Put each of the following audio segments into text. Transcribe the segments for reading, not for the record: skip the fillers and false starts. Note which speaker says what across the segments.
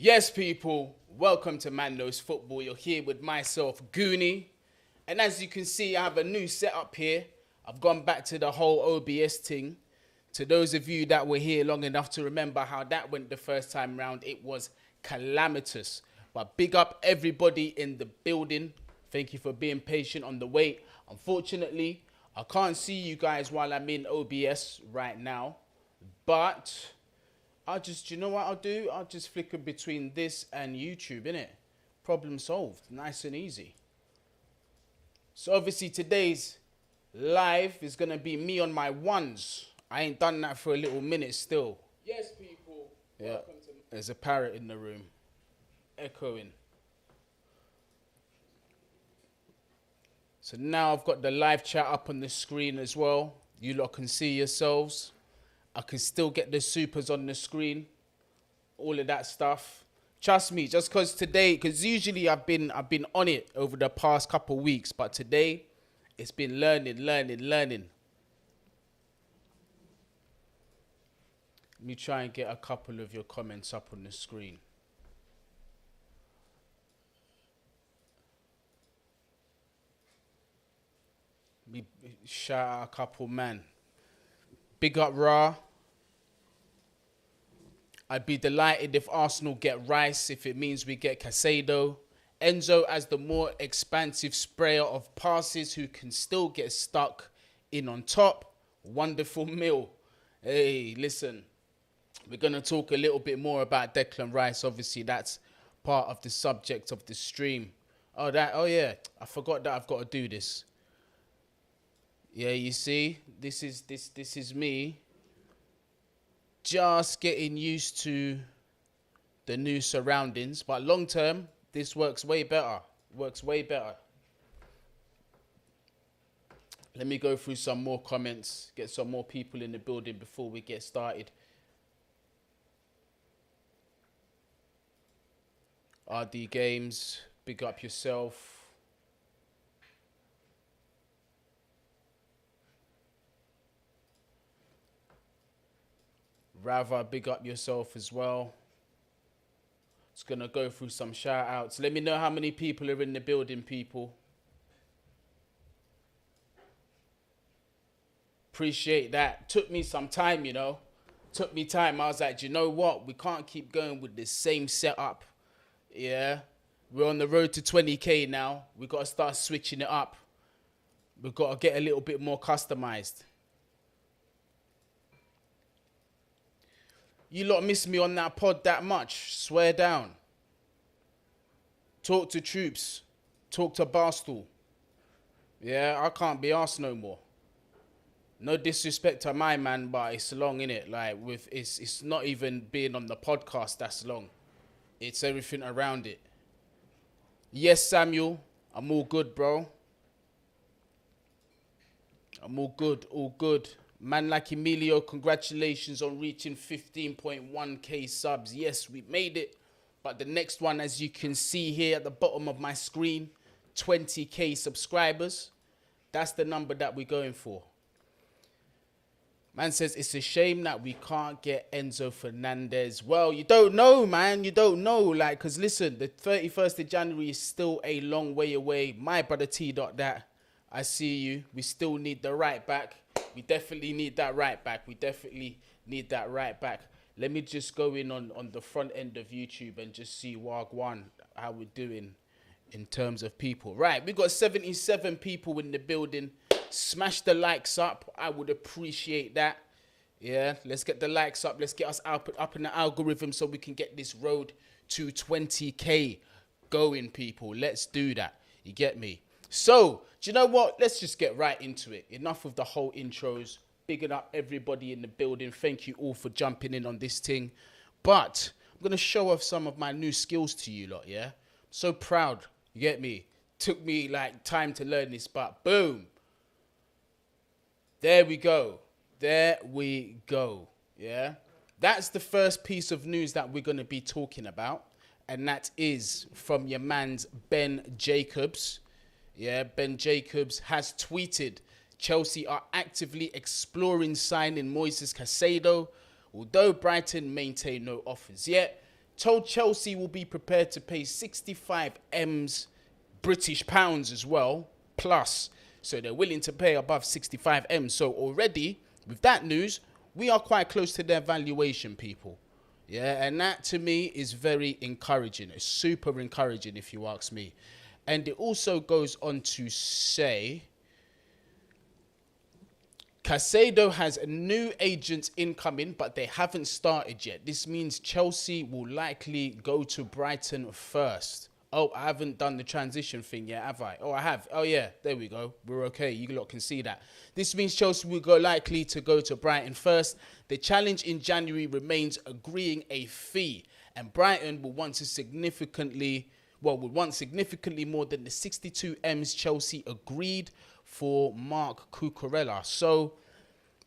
Speaker 1: Yes, people, welcome to Man Knows Football. You're here with myself, Guni. And as you can see, I have a new setup here. I've gone back to the whole OBS thing. To those of you that were here long enough to remember how that went the first time round, it was calamitous. But big up everybody in the building. Thank you for being patient on the wait. Unfortunately, I can't see you guys while I'm in OBS right now. But you know what I'll do? I'll just flicker between this and YouTube, innit? Problem solved. Nice and easy. So obviously today's live is going to be me on my ones. I ain't done that for a little minute still. Yes, people. Yeah. Welcome to... There's a parrot in the room. Echoing. So now I've got the live chat up on the screen as well. You lot can see yourselves. I can still get the supers on the screen. All of that stuff. Trust me, just because today, because usually I've been on it over the past couple of weeks, but today it's been learning. Let me try and get a couple of your comments up on the screen. Let me shout out a couple, man. Big up Ra. I'd be delighted if Arsenal get Rice, if it means we get Casado. Enzo as the more expansive sprayer of passes who can still get stuck in on top. Wonderful meal. Hey, listen. We're going to talk a little bit more about Declan Rice. Obviously, that's part of the subject of the stream. Oh yeah. I forgot that I've got to do this. Yeah, you see, this is me just getting used to the new surroundings. But long term, this works way better. Let me go through some more comments, get some more people in the building before we get started. RD Games, big up yourself. Rava, big up yourself as well. Just going to go through some shout outs. Let me know how many people are in the building, people. Appreciate that. Took me some time, you know. Took me time. I was like, you know what? We can't keep going with the same setup. Yeah. We're on the road to 20K now. We've got to start switching it up. We've got to get a little bit more customized. You lot miss me on that pod that much. Swear down. Talk to troops. Talk to Barstool. Yeah, I can't be arsed no more. No disrespect to my man, but it's long, innit? Like, it's not even being on the podcast that's long. It's everything around it. Yes, Samuel. I'm all good, bro. I'm all good. Man like Emilio, congratulations on reaching 15.1k subs. Yes, we made it. But the next one, as you can see here at the bottom of my screen, 20k subscribers. That's the number that we're going for. Man says, it's a shame that we can't get Enzo Fernandez. Well, you don't know, man. You don't know. Like, because listen, the 31st of January is still a long way away. My brother T. That, I see you. We still need the right back. We definitely need that right back. Let me just go in on the front end of YouTube and just see Wagwan, how we're doing in terms of people. Right, we got 77 people in the building. Smash the likes up. I would appreciate that. Yeah, let's get the likes up. Let's get us up in the algorithm so we can get this road to 20k going, people. Let's do that. You get me? So, do you know what? Let's just get right into it. Enough of the whole intros. Bigging up everybody in the building. Thank you all for jumping in on this thing. But I'm going to show off some of my new skills to you lot, yeah? So proud. You get me? Took me like time to learn this, but boom. There we go. Yeah? That's the first piece of news that we're going to be talking about. And that is from your man's Ben Jacobs. Yeah, Ben Jacobs has tweeted, Chelsea are actively exploring signing Moises Caicedo, although Brighton maintain no offers yet. told Chelsea will be prepared to pay 65 M's British pounds as well, plus. So they're willing to pay above 65 M's. So already, with that news, we are quite close to their valuation, people. Yeah, and that to me is very encouraging. It's super encouraging if you ask me. And it also goes on to say, Casado has new agents incoming, but they haven't started yet. This means Chelsea will likely go to Brighton first. Oh, I haven't done the transition thing yet, have I? Oh, I have. Oh, yeah, there we go. We're okay. You lot can see that. This means Chelsea will go likely to go to Brighton first. The challenge in January remains agreeing a fee, and Brighton will want significantly more than the 62 M's Chelsea agreed for Marc Cucurella. So,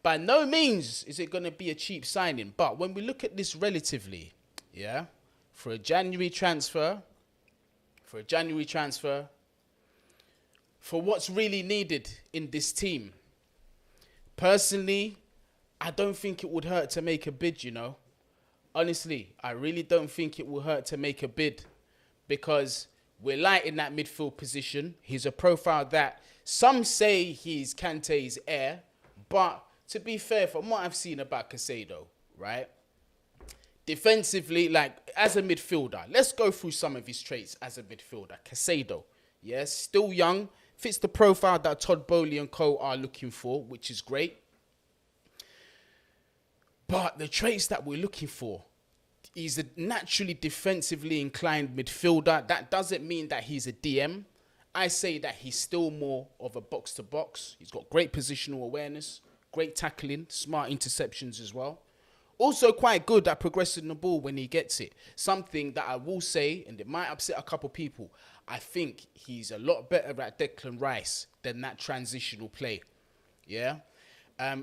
Speaker 1: by no means is it going to be a cheap signing. But when we look at this relatively, yeah, for a January transfer, for what's really needed in this team, personally, I don't think it would hurt to make a bid, you know. Honestly, I really don't think it will hurt to make a bid, because we're light in that midfield position. He's a profile that some say he's Kante's heir, but to be fair, from what I've seen about Casado, right? Defensively, like as a midfielder, let's go through some of his traits as a midfielder. Casado, yes, still young, fits the profile that Todd Bowley and co are looking for, which is great. But the traits that we're looking for, he's a naturally defensively inclined midfielder. That doesn't mean that he's a DM. I say that he's still more of a box-to-box. He's got great positional awareness, great tackling, smart interceptions as well. Also quite good at progressing the ball when he gets it. Something that I will say, and it might upset a couple people, I think he's a lot better at Declan Rice than that transitional play. Yeah?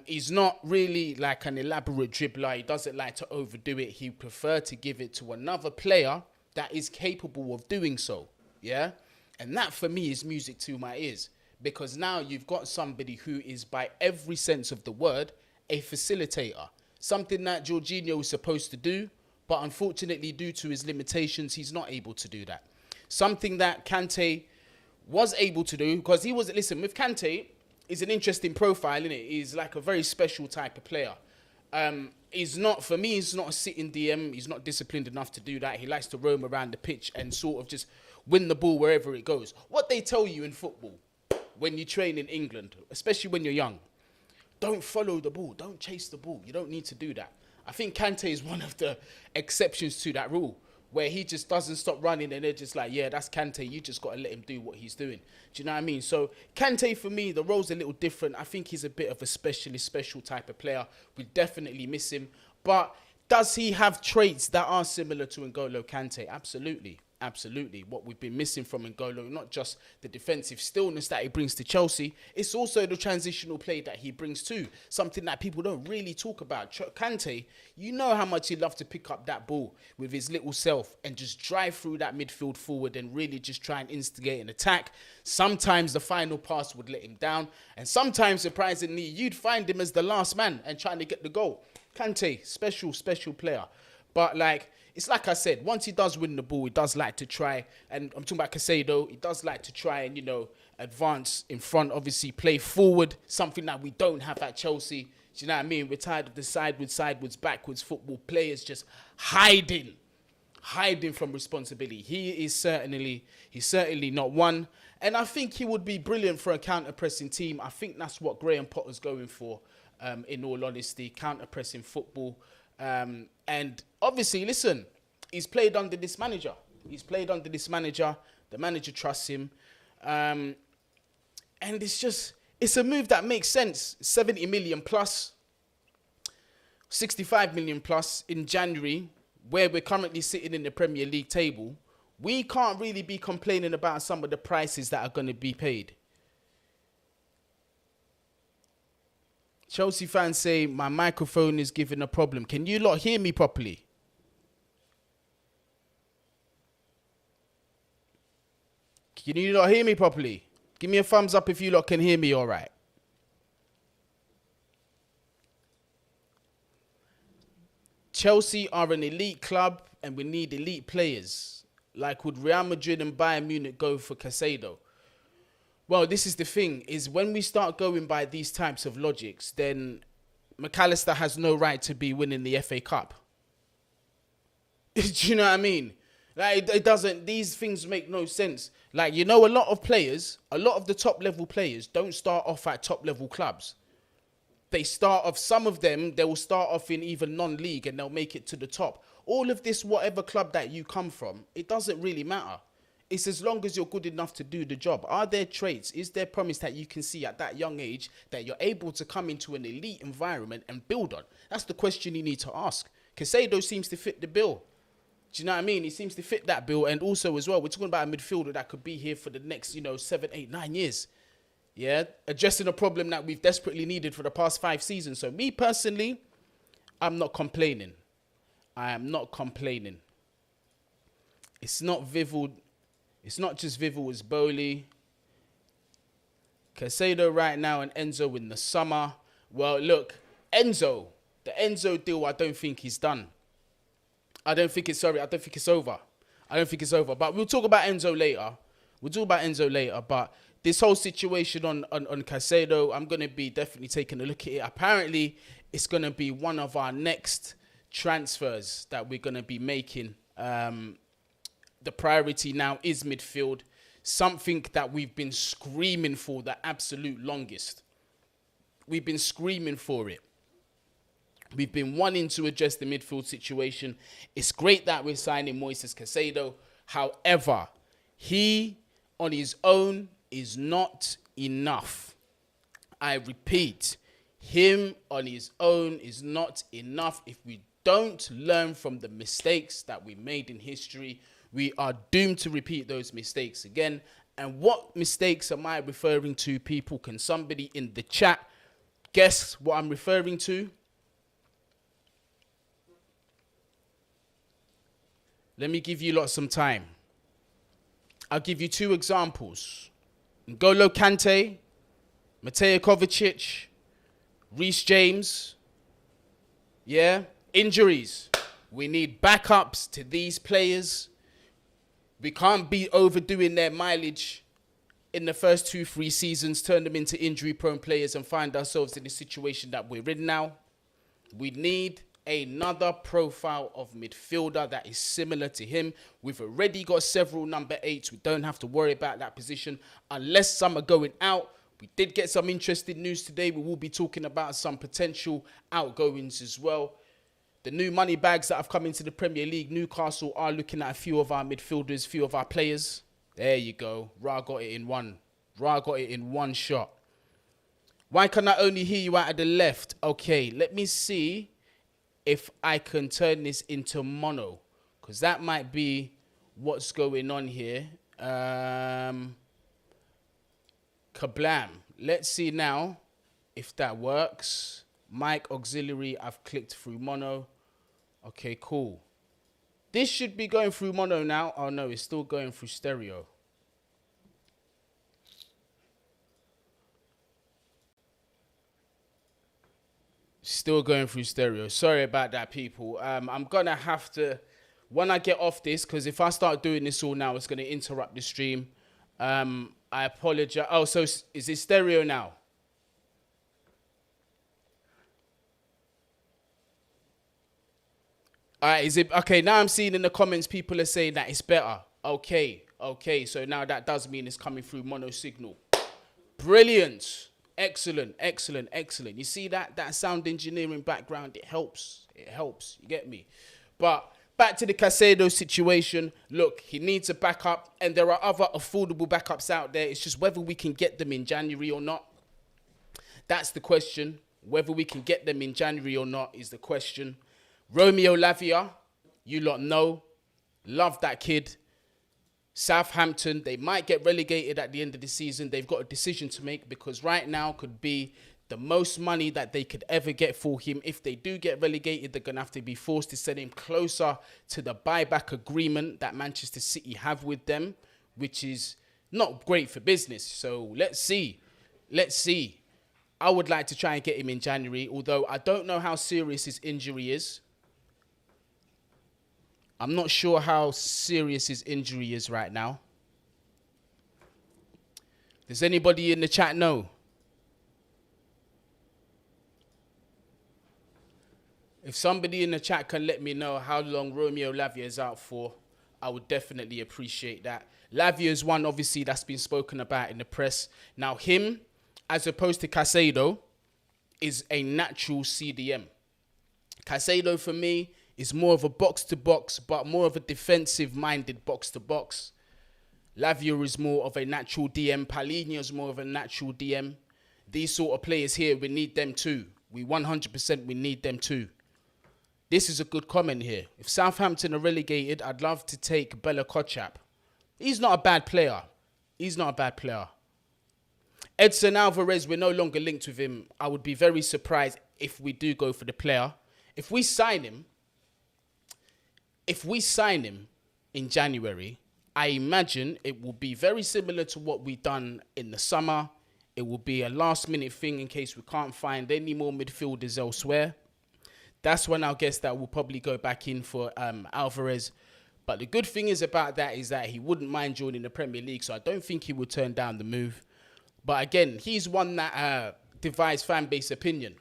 Speaker 1: He's not really like an elaborate dribbler. He doesn't like to overdo it. He prefers to give it to another player that is capable of doing so. Yeah? And that for me is music to my ears. Because now you've got somebody who is, by every sense of the word, a facilitator. Something that Jorginho is supposed to do, but unfortunately, due to his limitations, he's not able to do that. Something that Kante was able to do, because he was, listen, with Kante, he's an interesting profile, isn't it? He's like a very special type of player. He's not, for me, he's not a sitting DM. He's not disciplined enough to do that. He likes to roam around the pitch and sort of just win the ball wherever it goes. What they tell you in football when you train in England, especially when you're young, don't follow the ball. Don't chase the ball. You don't need to do that. I think Kante is one of the exceptions to that rule, where he just doesn't stop running and they're just like, yeah, that's Kante. You just got to let him do what he's doing. Do you know what I mean? So Kante, for me, the role's a little different. I think he's a bit of a special type of player. We definitely miss him. But does he have traits that are similar to N'Golo Kante? Absolutely. Absolutely. What we've been missing from N'Golo, not just the defensive stillness that he brings to Chelsea, it's also the transitional play that he brings too. Something that people don't really talk about. Kante, you know how much he loved to pick up that ball with his little self and just drive through that midfield forward and really just try and instigate an attack. Sometimes the final pass would let him down, and sometimes, surprisingly, you'd find him as the last man and trying to get the goal. Kante, special player. But it's like I said, once he does win the ball, he does like to try, and I'm talking about Casado, he does like to try and, advance in front, obviously play forward, something that we don't have at Chelsea. Do you know what I mean? We're tired of the sideways, backwards football players just hiding from responsibility. He's certainly not one, and I think he would be brilliant for a counter-pressing team. I think that's what Graham Potter's going for, in all honesty, counter-pressing football. And obviously, listen, he's played under this manager. The manager trusts him. And it's a move that makes sense. 70 million plus, 65 million plus in January, where we're currently sitting in the Premier League table. We can't really be complaining about some of the prices that are going to be paid. Chelsea fans say my microphone is giving a problem. Can you lot hear me properly? Can you lot hear me properly? Give me a thumbs up if you lot can hear me all right. Chelsea are an elite club and we need elite players. Like, would Real Madrid and Bayern Munich go for Casado? Well, this is the thing, is when we start going by these types of logics, then McAllister has no right to be winning the FA Cup. Do you know what I mean? Like, it doesn't, these things make no sense. Like, you know, a lot of players, a lot of the top level players don't start off at top level clubs. They start off, some of them, they will start off in even non-league and they'll make it to the top. All of this, whatever club that you come from, it doesn't really matter. It's as long as you're good enough to do the job. Are there traits, is there promise that you can see at that young age that you're able to come into an elite environment and build on? That's the question you need to ask. Casado seems to fit the bill. Do you know what I mean? He seems to fit that bill. And also as well, we're talking about a midfielder that could be here for the next, 7, 8, 9 years. Yeah, addressing a problem that we've desperately needed for the past 5 seasons. So me personally, I'm not complaining. I am not complaining. It's not Vivel. It's not just Vivel, it's Bowley. Casado right now and Enzo in the summer. Well, look, Enzo. The Enzo deal, I don't think he's done. I don't think it's over. I don't think it's over. But we'll talk about Enzo later. But this whole situation on Casado, I'm going to be definitely taking a look at it. Apparently, it's going to be one of our next transfers that we're going to be making. The priority now is midfield. Something that we've been screaming for the absolute longest. We've been screaming for it. We've been wanting to address the midfield situation. It's great that we're signing Moises Caicedo. However, he on his own is not enough. I repeat, him on his own is not enough. If we don't learn from the mistakes that we made in history, we are doomed to repeat those mistakes again. And what mistakes am I referring to, people? Can somebody in the chat guess what I'm referring to? Let me give you lot some time. I'll give you 2 examples. N'Golo Kante, Mateo Kovacic, Reece James. Yeah, injuries. We need backups to these players. We can't be overdoing their mileage in the first 2-3 seasons, turn them into injury-prone players and find ourselves in the situation that we're in now. We need another profile of midfielder that is similar to him. We've already got several number 8s. We don't have to worry about that position unless some are going out. We did get some interesting news today. We will be talking about some potential outgoings as well. The new money bags that have come into the Premier League, Newcastle are looking at a few of our midfielders, few of our players. There you go. Ra got it in one shot. Why can I only hear you out of the left? Okay, let me see if I can turn this into mono, because that might be what's going on here. Kablam. Let's see now if that works. Mic auxiliary, I've clicked through mono. Okay, cool. This should be going through mono now. Oh no, it's still going through stereo. Still going through stereo. Sorry about that, people. I'm going to have to, when I get off this, because if I start doing this all now, it's going to interrupt the stream. I apologize. Oh, so is it stereo now? All right, is it? Okay, now I'm seeing in the comments, people are saying that it's better. Okay. So now that does mean it's coming through mono signal. Brilliant. Excellent. You see that sound engineering background, it helps, you get me? But back to the Casado situation. Look, he needs a backup, and there are other affordable backups out there. It's just whether we can get them in January or not. That's the question. Whether we can get them in January or not is the question. Romeo Lavia, you lot know, love that kid. Southampton, they might get relegated at the end of the season. They've got a decision to make, because right now could be the most money that they could ever get for him. If they do get relegated, they're going to have to be forced to send him closer to the buyback agreement that Manchester City have with them, which is not great for business. So let's see. I would like to try and get him in January, although I don't know how serious his injury is. I'm not sure how serious his injury is right now. Does anybody in the chat know? If somebody in the chat can let me know how long Romeo Lavia is out for, I would definitely appreciate that. Lavia is one, obviously, that's been spoken about in the press. Now, him, as opposed to Casado, is a natural CDM. Casado, for me, is more of a box-to-box, but more of a defensive-minded box-to-box. Lavia is more of a natural DM. Palhinha is more of a natural DM. These sort of players here, we need them too. We 100% we need them too. This is a good comment here. If Southampton are relegated, I'd love to take Bella Kotchap. He's not a bad player. He's not a bad player. Edson Alvarez, we're no longer linked with him. I would be very surprised if we do go for the player. If we sign him in January, I imagine it will be very similar to what we've done in the summer. It will be a last-minute thing in case we can't find any more midfielders elsewhere. That's when I guess that we'll probably go back in for Alvarez. But the good thing is about that is that he wouldn't mind joining the Premier League, so I don't think he would turn down the move. But again, he's one that divides fan base opinion.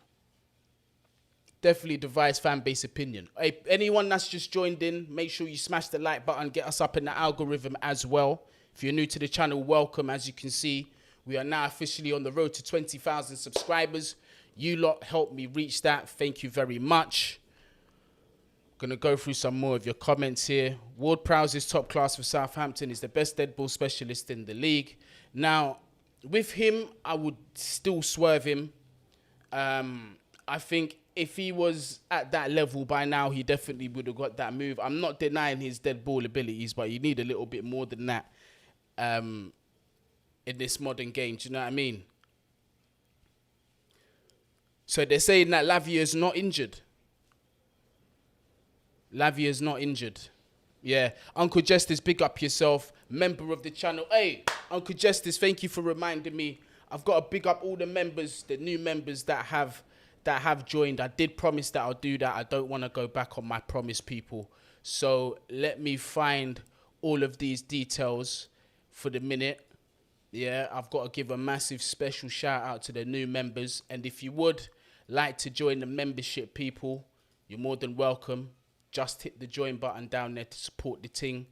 Speaker 1: Definitely divides fan base opinion. Hey, anyone that's just joined in, make sure you smash the like button, get us up in the algorithm as well. If you're new to the channel, welcome. As you can see, we are now officially on the road to 20,000 subscribers. You lot helped me reach that. Thank you very much. Gonna go through some more of your comments here. Ward-Prowse is top class for Southampton. He's the best dead ball specialist in the league. Now, with him, I would still swerve him. I think if he was at that level by now, he definitely would have got that move. I'm not denying his dead ball abilities, but you need a little bit more than that in this modern game. Do you know what I mean? So they're saying that Lavia is not injured. Lavia is not injured. Yeah. Uncle Justice, big up yourself. Member of the channel. Hey, Uncle Justice, thank you for reminding me. I've got to big up all the members, the new members that have joined. I did promise that I'll do that. I don't want to go back on my promise, people. So let me find all of these details for the minute. Yeah, I've got to give a massive special shout out to the new members. And if you would like to join the membership, people, you're more than welcome. Just hit the join button down there to support the ting.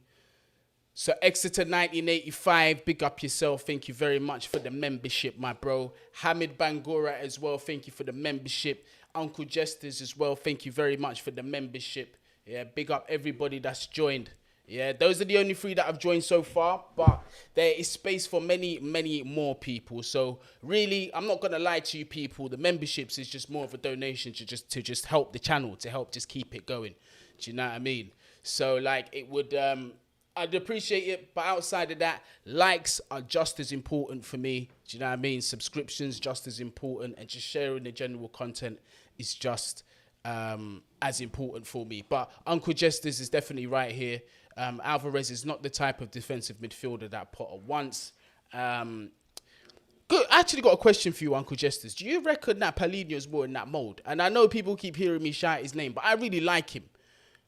Speaker 1: So Exeter 1985, big up yourself. Thank you very much for the membership, my bro. Hamid Bangura as well. Thank you for the membership. Uncle Jesters as well. Thank you very much for the membership. Yeah, big up everybody that's joined. Yeah, those are the only 3 that have joined so far, but there is space for many, many more people. So really, I'm not going to lie to you people. The memberships is just more of a donation to just help the channel, to help just keep it going. Do you know what I mean? So like it would, I'd appreciate it. But outside of that, likes are just as important for me. Do you know what I mean? Subscriptions just as important, and just sharing the general content is just as important for me. But Uncle Jesters is definitely right here. Alvarez is not the type of defensive midfielder that Potter wants. Good. I actually got a question for you, Uncle Jesters. Do you reckon that Palhinha is more in that mold? And I know people keep hearing me shout his name, but I really like him.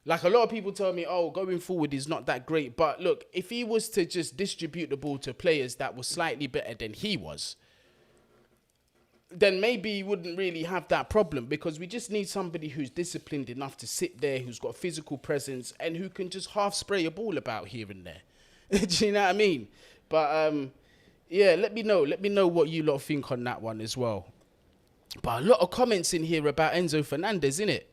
Speaker 1: Like a lot of people tell me, oh, going forward is not that great. But look, if he was to just distribute the ball to players that were slightly better than he was, then maybe he wouldn't really have that problem, because we just need somebody who's disciplined enough to sit there, who's got physical presence, and who can just half spray a ball about here and there. Do you know what I mean? But yeah, let me know. Let me know what you lot think on that one as well. But a lot of comments in here about Enzo Fernandez, innit?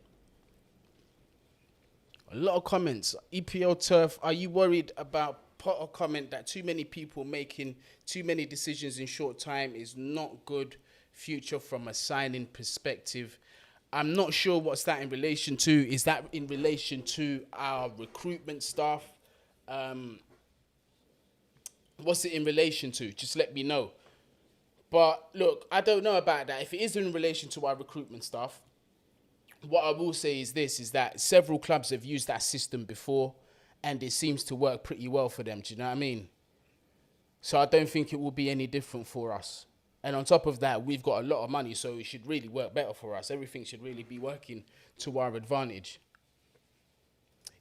Speaker 1: A lot of comments. EPL Turf, are you worried about Potter comment that too many people making too many decisions in short time is not good future from a signing perspective? I'm not sure what's that in relation to. Is that in relation to our recruitment staff? What's it in relation to? Just let me know. But look, I don't know about that. If it is in relation to our recruitment staff, what I will say is this, is that several clubs have used that system before and it seems to work pretty well for them. Do you know what I mean? So I don't think it will be any different for us. And on top of that, we've got a lot of money, so it should really work better for us. Everything should really be working to our advantage.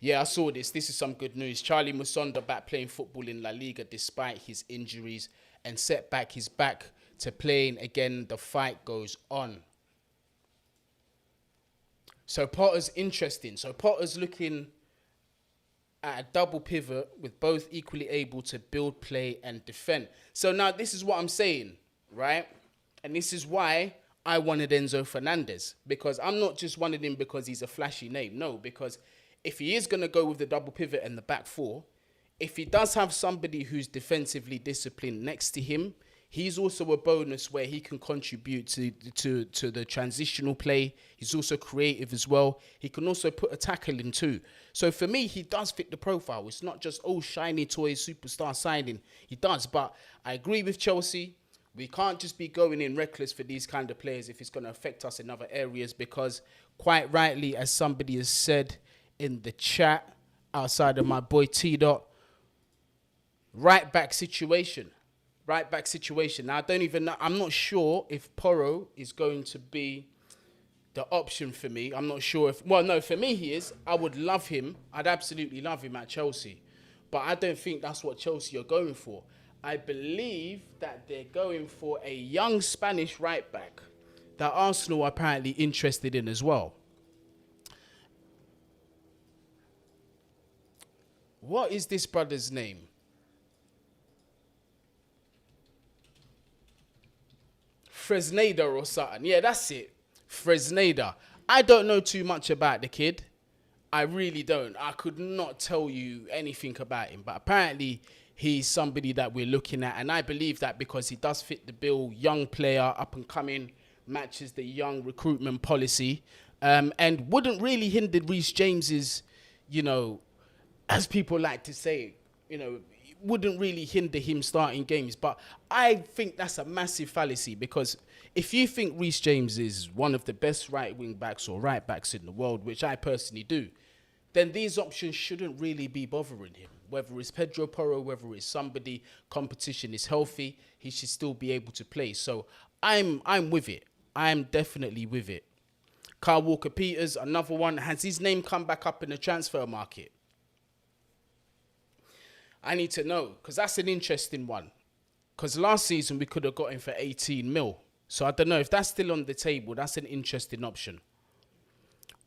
Speaker 1: Yeah, I saw this. This is some good news. Charlie Musonda back playing football in La Liga despite his injuries and setback. He's back to playing again. The fight goes on. So Potter's interesting. So Potter's looking at a double pivot with both equally able to build, play, and defend. So now this is what I'm saying, right? And this is why I wanted Enzo Fernandez, because I'm not just wanting him because he's a flashy name. No, because if he is going to go with the double pivot and the back four, if he does have somebody who's defensively disciplined next to him, he's also a bonus where he can contribute to the transitional play. He's also creative as well. He can also put a tackle in too. So for me, he does fit the profile. It's not just, oh, shiny toy, superstar signing. He does, but I agree with Chelsea. We can't just be going in reckless for these kind of players if it's going to affect us in other areas, because quite rightly, as somebody has said in the chat, outside of my boy T-Dot, right back situation. Now, I don't even know. I'm not sure if Porro is going to be the option for me. I'm not sure if... Well, no, for me he is. I would love him. I'd absolutely love him at Chelsea. But I don't think that's what Chelsea are going for. I believe that they're going for a young Spanish right back that Arsenal are apparently interested in as well. What is this brother's name? Fresneda or something. Yeah, that's it. Fresneda. I don't know too much about the kid. I really don't. I could not tell you anything about him. But apparently, he's somebody that we're looking at. And I believe that because he does fit the bill. Young player, up and coming, matches the young recruitment policy. And wouldn't really hinder Reece James's, you know, as people like to say, you know, wouldn't really hinder him starting games. But I think that's a massive fallacy, because if you think Reece James is one of the best right wing backs or right backs in the world, which I personally do, then these options shouldn't really be bothering him. Whether it's Pedro Porro, whether it's somebody, competition is healthy, he should still be able to play. So I'm with it. I'm definitely with it. Kyle Walker-Peters, another one. Has his name come back up in the transfer market? I need to know, because that's an interesting one. Because last season we could have got him for 18 mil. So I don't know if that's still on the table. That's an interesting option.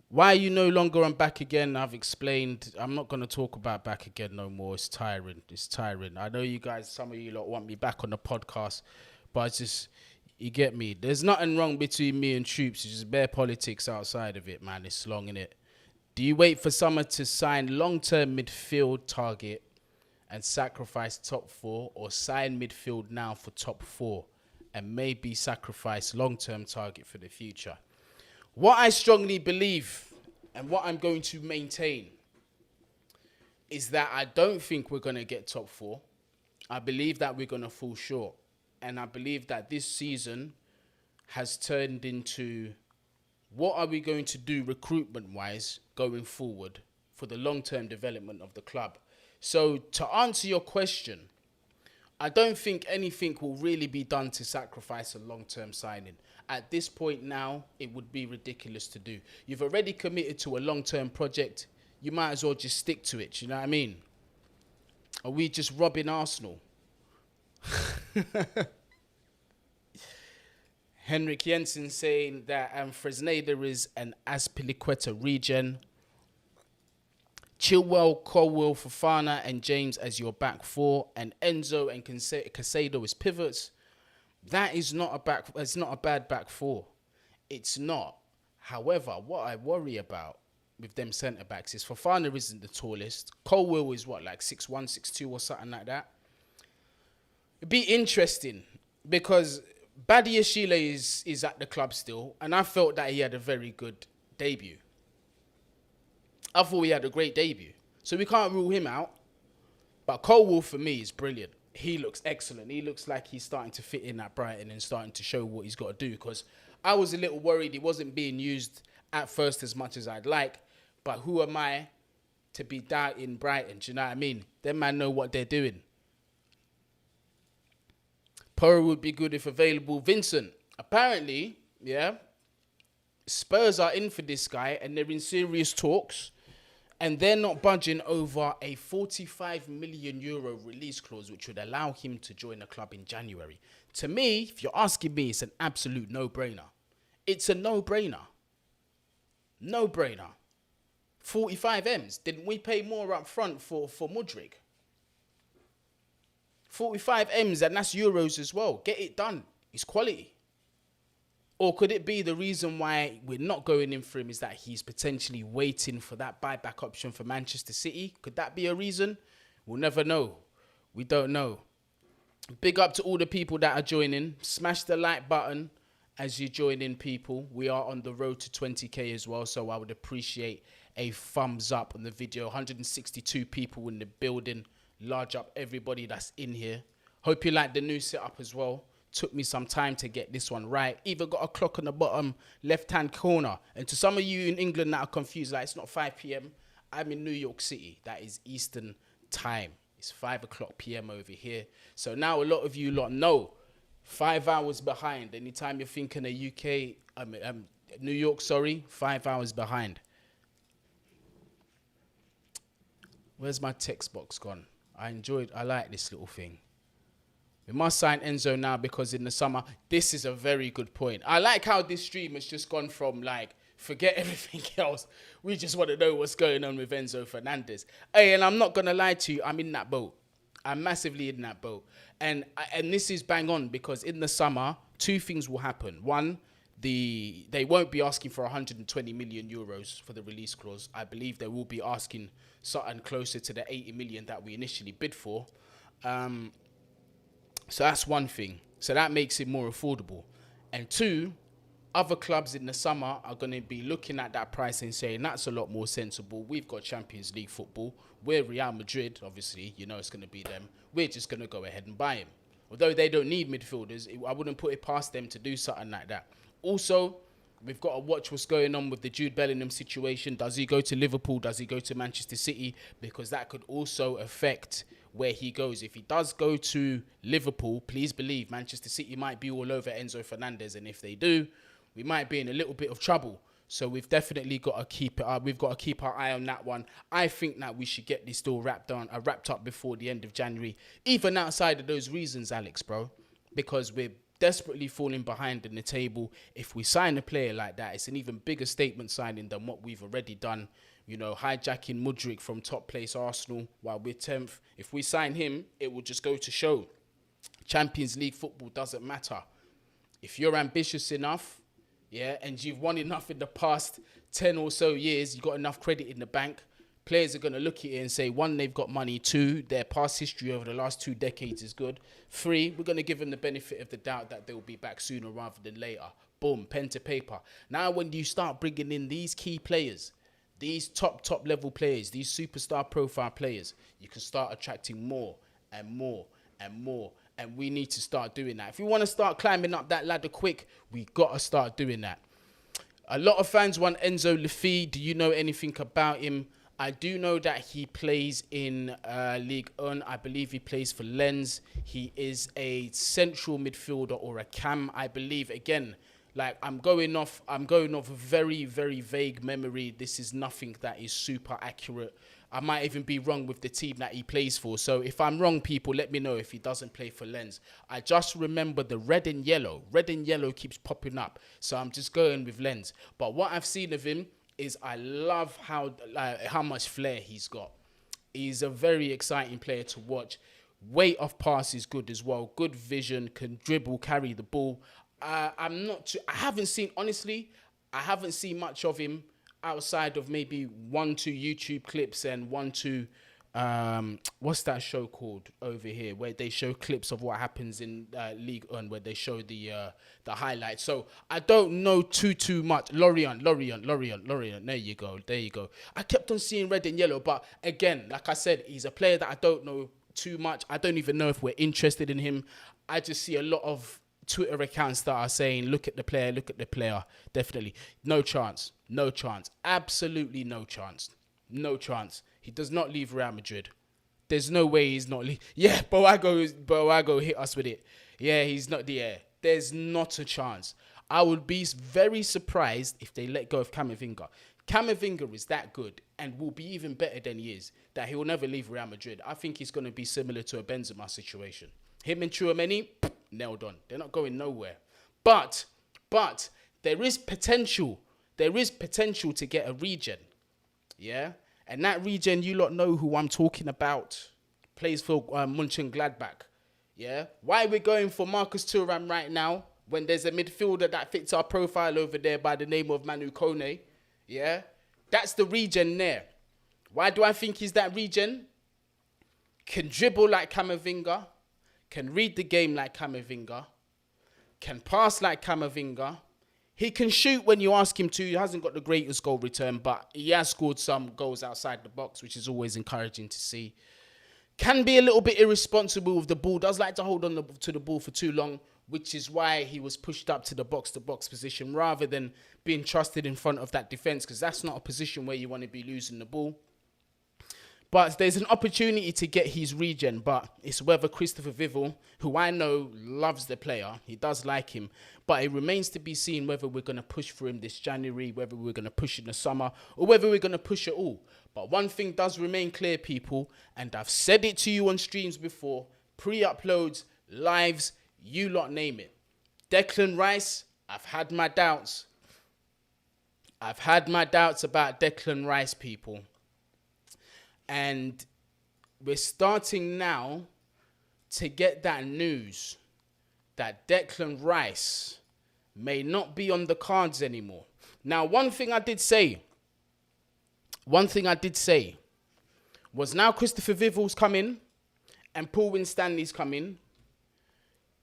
Speaker 1: Why are you no longer on Back Again? I've explained. I'm not going to talk about Back Again no more. It's tiring. It's tiring. I know you guys, some of you lot want me back on the podcast, but it's just, you get me. There's nothing wrong between me and Troops. It's just bare politics outside of it, man. It's long, innit? Do you wait for someone to sign long-term midfield target and sacrifice top four, or sign midfield now for top four and maybe sacrifice long-term target for the future? What I strongly believe and what I'm going to maintain is that I don't think we're going to get top four. I believe that we're going to fall short. And I believe that this season has turned into, what are we going to do recruitment-wise going forward for the long-term development of the club? So to answer your question, I don't think anything will really be done to sacrifice a long-term signing. At this point now, it would be ridiculous to do. You've already committed to a long-term project. You might as well just stick to it. You know what I mean? Are we just robbing Arsenal? Henrik Jensen saying that Fresneda is an Azpilicueta regen. Chilwell, Colwill, Fofana and James as your back four, and Enzo and Casado as pivots. That is not a back. It's not a bad back four. It's not. However, what I worry about with them centre backs is Fofana isn't the tallest. Colwill is what, like 6'1", 6'2", or something like that. It'd be interesting because Badia Chile is at the club still, and I felt that he had a very good debut. I thought he had a great debut. So we can't rule him out. But Colwill, for me, is brilliant. He looks excellent. He looks like he's starting to fit in at Brighton and starting to show what he's got to do. Because I was a little worried he wasn't being used at first as much as I'd like. But who am I to be doubting Brighton? Do you know what I mean? Them man know what they're doing. Porro would be good if available. Vincent, apparently, yeah, Spurs are in for this guy and they're in serious talks. And they're not budging over a 45 million euro release clause, which would allow him to join the club in January. To me, if you're asking me, it's an absolute no-brainer. It's a no-brainer. No-brainer. 45 M's. Didn't we pay more up front for Mudryk? 45 M's, and that's euros as well. Get it done. It's quality. Or could it be the reason why we're not going in for him is that he's potentially waiting for that buyback option for Manchester City? Could that be a reason? We'll never know. We don't know. Big up to all the people that are joining. Smash the like button as you join in, people. We are on the road to 20k as well, so I would appreciate a thumbs up on the video. 162 people in the building. Large up everybody that's in here. Hope you like the new setup as well. Took me some time to get this one right. Even got a clock on the bottom left-hand corner. And to some of you in England that are confused, like it's not 5 p.m. I'm in New York City. That is Eastern time. It's 5 o'clock p.m. over here. So now a lot of you lot know 5 hours behind. Anytime you're thinking of UK, New York, sorry, 5 hours behind. Where's my text box gone? I like this little thing. We must sign Enzo now because in the summer, this is a very good point. I like how this stream has just gone from like, forget everything else. We just want to know what's going on with Enzo Fernandez. Hey, and I'm not going to lie to you, I'm in that boat. I'm massively in that boat. And this is bang on because in the summer, two things will happen. One, they won't be asking for 120 million euros for the release clause. I believe they will be asking something closer to the 80 million that we initially bid for. So that's one thing. So that makes it more affordable. And two, other clubs in the summer are going to be looking at that price and saying, that's a lot more sensible. We've got Champions League football. We're Real Madrid, obviously. You know it's going to be them. We're just going to go ahead and buy him. Although they don't need midfielders, I wouldn't put it past them to do something like that. Also, we've got to watch what's going on with the Jude Bellingham situation. Does he go to Liverpool? Does he go to Manchester City? Because that could also affect where he goes. If he does go to Liverpool, please believe Manchester City might be all over Enzo Fernandez. And if they do, we might be in a little bit of trouble. So we've definitely got to keep it up. We've got to keep our eye on that one. I think that we should get this deal wrapped up before the end of January. Even outside of those reasons, Alex, bro. Because we're desperately falling behind in the table. If we sign a player like that, it's an even bigger statement signing than what we've already done. You know, hijacking Mudryk from top place Arsenal while we're 10th. If we sign him, it will just go to show. Champions League football doesn't matter. If you're ambitious enough, yeah, and you've won enough in the past 10 or so years, you've got enough credit in the bank, players are going to look at it and say, one, they've got money. Two, their past history over the last 2 decades is good. Three, we're going to give them the benefit of the doubt that they'll be back sooner rather than later. Boom, pen to paper. Now, when you start bringing in these key players, these top level players, these superstar profile players, you can start attracting more and more and more. And we need to start doing that. If we want to start climbing up that ladder quick, we got to start doing that. A lot of fans want Enzo Fernandez. Do you know anything about him? I do know that he plays in Ligue 1. I believe he plays for Lens. He is a central midfielder or a cam, I believe. Again, like I'm going off very, very vague memory. This is nothing that is super accurate. I might even be wrong with the team that he plays for. So if I'm wrong, people, let me know if he doesn't play for Lens. I just remember the red and yellow. Red and yellow keeps popping up. So I'm just going with Lens. But what I've seen of him is I love how much flair he's got. He's a very exciting player to watch. Weight of pass is good as well. Good vision, can dribble, carry the ball. I haven't seen much of him outside of maybe 1-2 YouTube clips and 1-2 what's that show called over here where they show clips of what happens in League 1 where they show the highlights. So I don't know too much. Lorient. There you go. I kept on seeing red and yellow, but again, like I said, he's a player that I don't know too much. I don't even know if we're interested in him. I just see a lot of Twitter accounts that are saying, look at the player. Definitely. No chance. Absolutely no chance. He does not leave Real Madrid. There's no way he's not leaving. Yeah, Boago hit us with it. Yeah, he's not there. There's not a chance. I would be very surprised if they let go of Camavinga. Camavinga is that good and will be even better than he is, that he will never leave Real Madrid. I think he's going to be similar to a Benzema situation. Him and Tchouaméni, nailed on. They're not going nowhere. But there is potential. There is potential to get a regen. Yeah? And that regen, you lot know who I'm talking about. Plays for Mönchengladbach. Yeah? Why we're going for Marcus Thuram right now when there's a midfielder that fits our profile over there by the name of Madueke? Yeah? That's the regen there. Why do I think he's that regen? Can dribble like Camavinga. Can read the game like Camavinga. Can pass like Camavinga. He can shoot when you ask him to. He hasn't got the greatest goal return, but he has scored some goals outside the box, which is always encouraging to see. Can be a little bit irresponsible with the ball. Does like to hold on to the ball for too long, which is why he was pushed up to the box-to-box position rather than being trusted in front of that defence, because that's not a position where you want to be losing the ball. But there's an opportunity to get his regen, but it's whether Christopher Vivel, who I know loves the player, he does like him, but it remains to be seen whether we're going to push for him this January, whether we're going to push in the summer, or whether we're going to push it all. But one thing does remain clear, people, and I've said it to you on streams before, pre-uploads, lives, you lot name it. Declan Rice, I've had my doubts. I've had my doubts about Declan Rice, people. And we're starting now to get that news that Declan Rice may not be on the cards anymore. Now, one thing I did say was now Christopher Vivel's come in and Paul Winstanley's come in.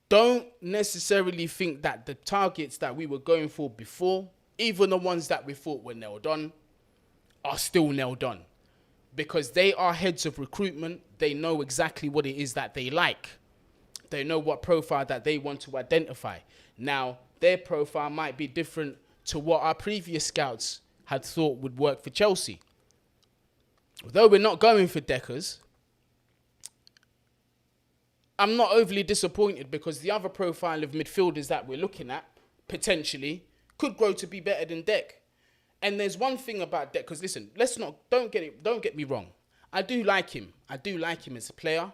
Speaker 1: Don't necessarily think that the targets that we were going for before, even the ones that we thought were nailed on, are still nailed on. Because they are heads of recruitment. They know exactly what it is that they like. They know what profile that they want to identify. Now, their profile might be different to what our previous scouts had thought would work for Chelsea. Although we're not going for Deckers, I'm not overly disappointed because the other profile of midfielders that we're looking at, potentially, could grow to be better than Deck. And there's one thing about Deck, because listen, don't get me wrong. I do like him. I do like him as a player.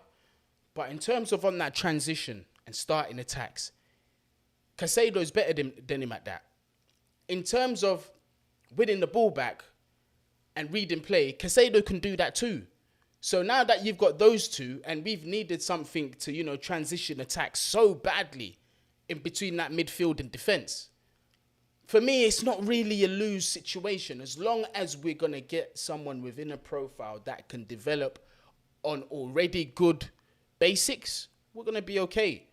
Speaker 1: But in terms of on that transition and starting attacks, Casado is better than him at that. In terms of winning the ball back and reading play, Casado can do that too. So now that you've got those two, and we've needed something to, transition attacks so badly in between that midfield and defence, for me, it's not really a lose situation. As long as we're going to get someone within a profile that can develop on already good basics, we're going to be okay.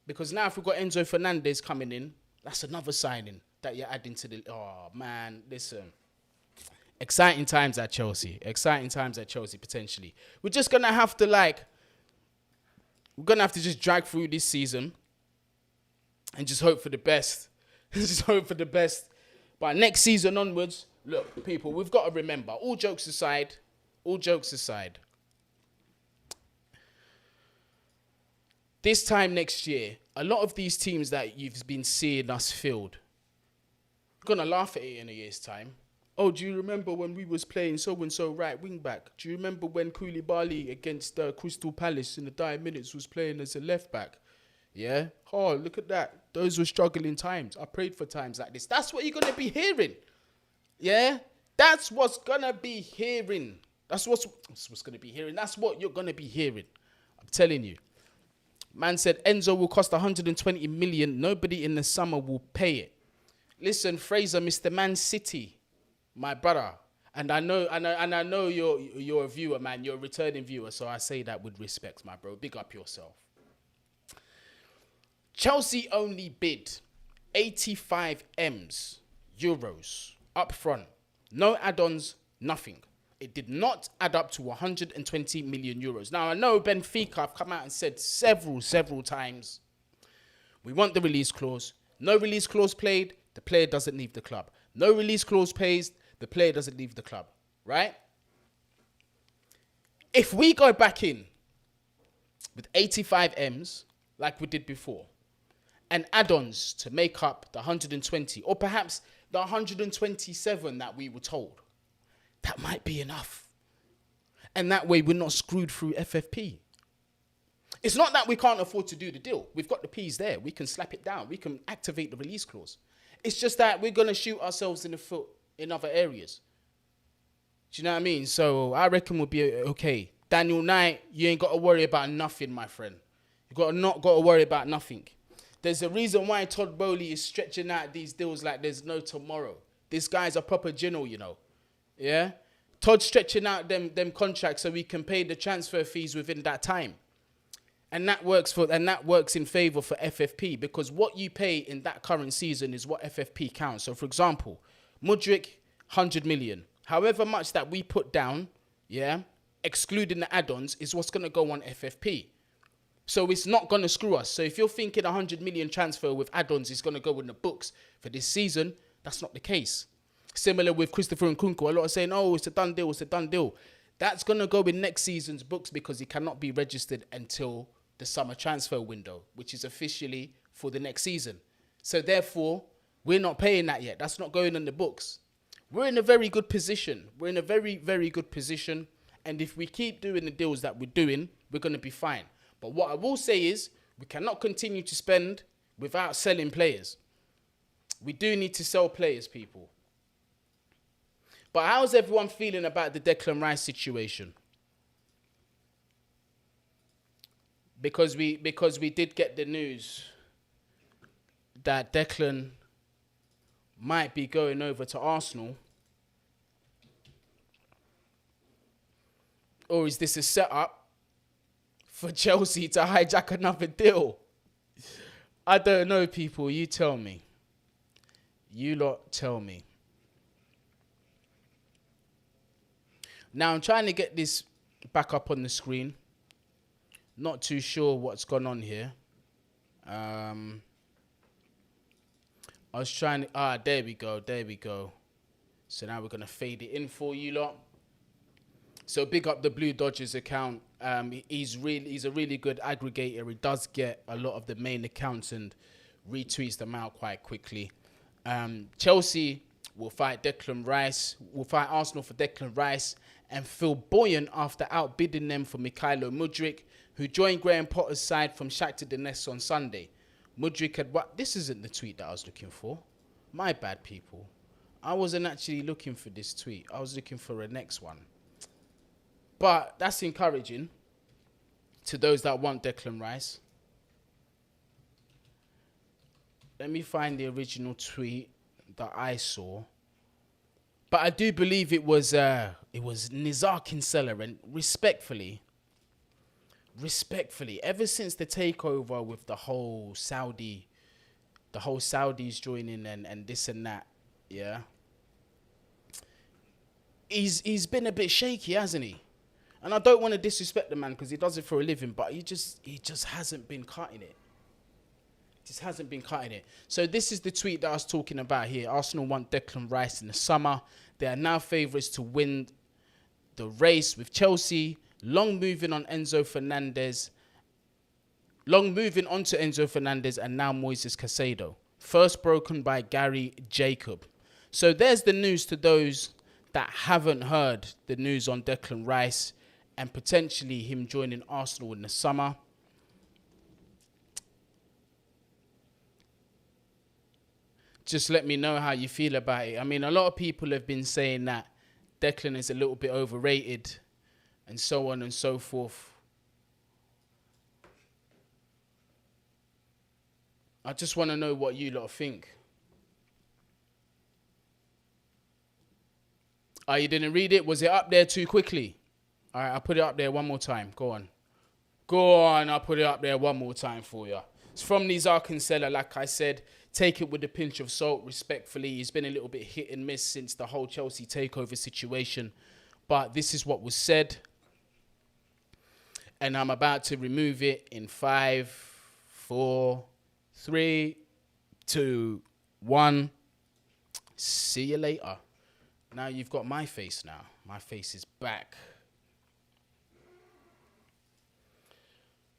Speaker 1: Because now if we've got Enzo Fernandez coming in, that's another signing that you're adding to the... Oh, man, listen. Exciting times at Chelsea. Exciting times at Chelsea, potentially. We're just going to have to, we're going to have to just drag through this season and just hope for the best. Just hope for the best. But next season onwards, look, people, we've got to remember, all jokes aside, this time next year, a lot of these teams that you've been seeing us field, you're going to laugh at it in a year's time. Oh, do you remember when we was playing so-and-so right wing back? Do you remember when Koulibaly against Crystal Palace in the dying minutes was playing as a left back? Yeah? Oh, look at that. Those were struggling times. I prayed for times like this. That's what you're going to be hearing. Yeah? That's what's going to be hearing. That's what's going to be hearing. That's what you're going to be hearing. I'm telling you. Man said Enzo will cost 120 million. Nobody in the summer will pay it. Listen, Fraser, Mr. Man City, my brother. And I know you're a viewer, man. You're a returning viewer. So I say that with respect, my bro. Big up yourself. Chelsea only bid 85 M's, euros, up front. No add-ons, nothing. It did not add up to 120 million euros. Now, I know Benfica have come out and said several times, we want the release clause. No release clause played, the player doesn't leave the club. No release clause pays, the player doesn't leave the club. Right? If we go back in with 85 M's, like we did before, and add-ons to make up the 120, or perhaps the 127 that we were told. That might be enough. And that way we're not screwed through FFP. It's not that we can't afford to do the deal. We've got the P's there. We can slap it down. We can activate the release clause. It's just that we're going to shoot ourselves in the foot in other areas. Do you know what I mean? So I reckon we'll be okay. Daniel Knight, you ain't got to worry about nothing, my friend. You not got to worry about nothing. There's a reason why Todd Bowley is stretching out these deals like there's no tomorrow. This guy's a proper general, you know. Yeah? Todd's stretching out them contracts so we can pay the transfer fees within that time. And that works in favour for FFP, because what you pay in that current season is what FFP counts. So, for example, Mudryk, 100 million. However much that we put down, yeah, excluding the add-ons, is what's going to go on FFP. So it's not going to screw us. So if you're thinking 100 million transfer with add-ons is going to go in the books for this season, that's not the case. Similar with Christopher Nkunku. A lot are saying, oh, it's a done deal, it's a done deal. That's going to go in next season's books because he cannot be registered until the summer transfer window, which is officially for the next season. So therefore, we're not paying that yet. That's not going in the books. We're in a very good position. We're in a very, very good position. And if we keep doing the deals that we're doing, we're going to be fine. But what I will say is we cannot continue to spend without selling players. We do need to sell players, people. But how's everyone feeling about the Declan Rice situation? Because we did get the news that Declan might be going over to Arsenal. Or is this a setup for Chelsea to hijack another deal? I don't know, people. You tell me. You lot tell me. Now, I'm trying to get this back up on the screen. Not too sure what's gone on here. I was trying to... there we go. There we go. So now we're going to fade it in for you lot. So big up the Blue Dodgers account. He's a really good aggregator. He does get a lot of the main accounts and retweets them out quite quickly. Chelsea will fight Declan Rice. Will fight Arsenal for Declan Rice and feel buoyant after outbidding them for Mykhailo Mudryk, who joined Graham Potter's side from Shakhtar Donetsk on Sunday. Mudryk had... This isn't the tweet that I was looking for. My bad, people. I wasn't actually looking for this tweet. I was looking for a next one. But that's encouraging to those that want Declan Rice. Let me find the original tweet that I saw. But I do believe it was Nizar Kinsella, and respectfully, ever since the takeover with the whole Saudis joining and this and that, yeah, he's been a bit shaky, hasn't he? And I don't want to disrespect the man because he does it for a living, but he just hasn't been cutting it. Just hasn't been cutting it. So this is the tweet that I was talking about here. Arsenal want Declan Rice in the summer. They are now favourites to win the race with Chelsea. Long moving on to Enzo Fernandez and now Moises Caicedo. First broken by Gary Jacob. So there's the news to those that haven't heard the news on Declan Rice and potentially him joining Arsenal in the summer. Just let me know how you feel about it. I mean, a lot of people have been saying that Declan is a little bit overrated and so on and so forth. I just want to know what you lot think. Oh, you didn't read it? Was it up there too quickly? All right, I'll put it up there one more time. Go on. I'll put it up there one more time for you. It's from Nizar Kinsella, like I said. Take it with a pinch of salt, respectfully. He's been a little bit hit and miss since the whole Chelsea takeover situation. But this is what was said. And I'm about to remove it in 5, 4, 3, 2, 1. See you later. Now you've got my face now. My face is back.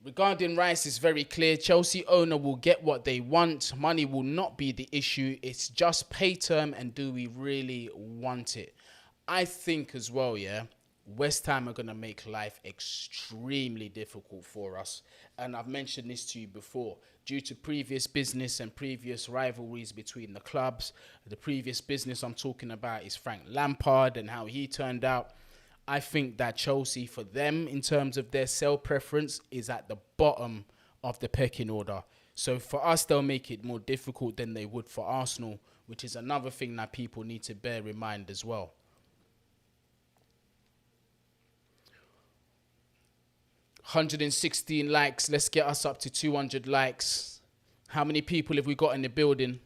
Speaker 1: Regarding Rice, it's very clear. Chelsea owner will get what they want. Money will not be the issue. It's just pay term, and do we really want it? I think as well, yeah, West Ham are going to make life extremely difficult for us. And I've mentioned this to you before. Due to previous business and previous rivalries between the clubs, the previous business I'm talking about is Frank Lampard and how he turned out. I think that Chelsea, for them, in terms of their sell preference, is at the bottom of the pecking order. So for us, they'll make it more difficult than they would for Arsenal, which is another thing that people need to bear in mind as well. $116 likes. Let's get us up to 200 likes. How many people have we got in the building?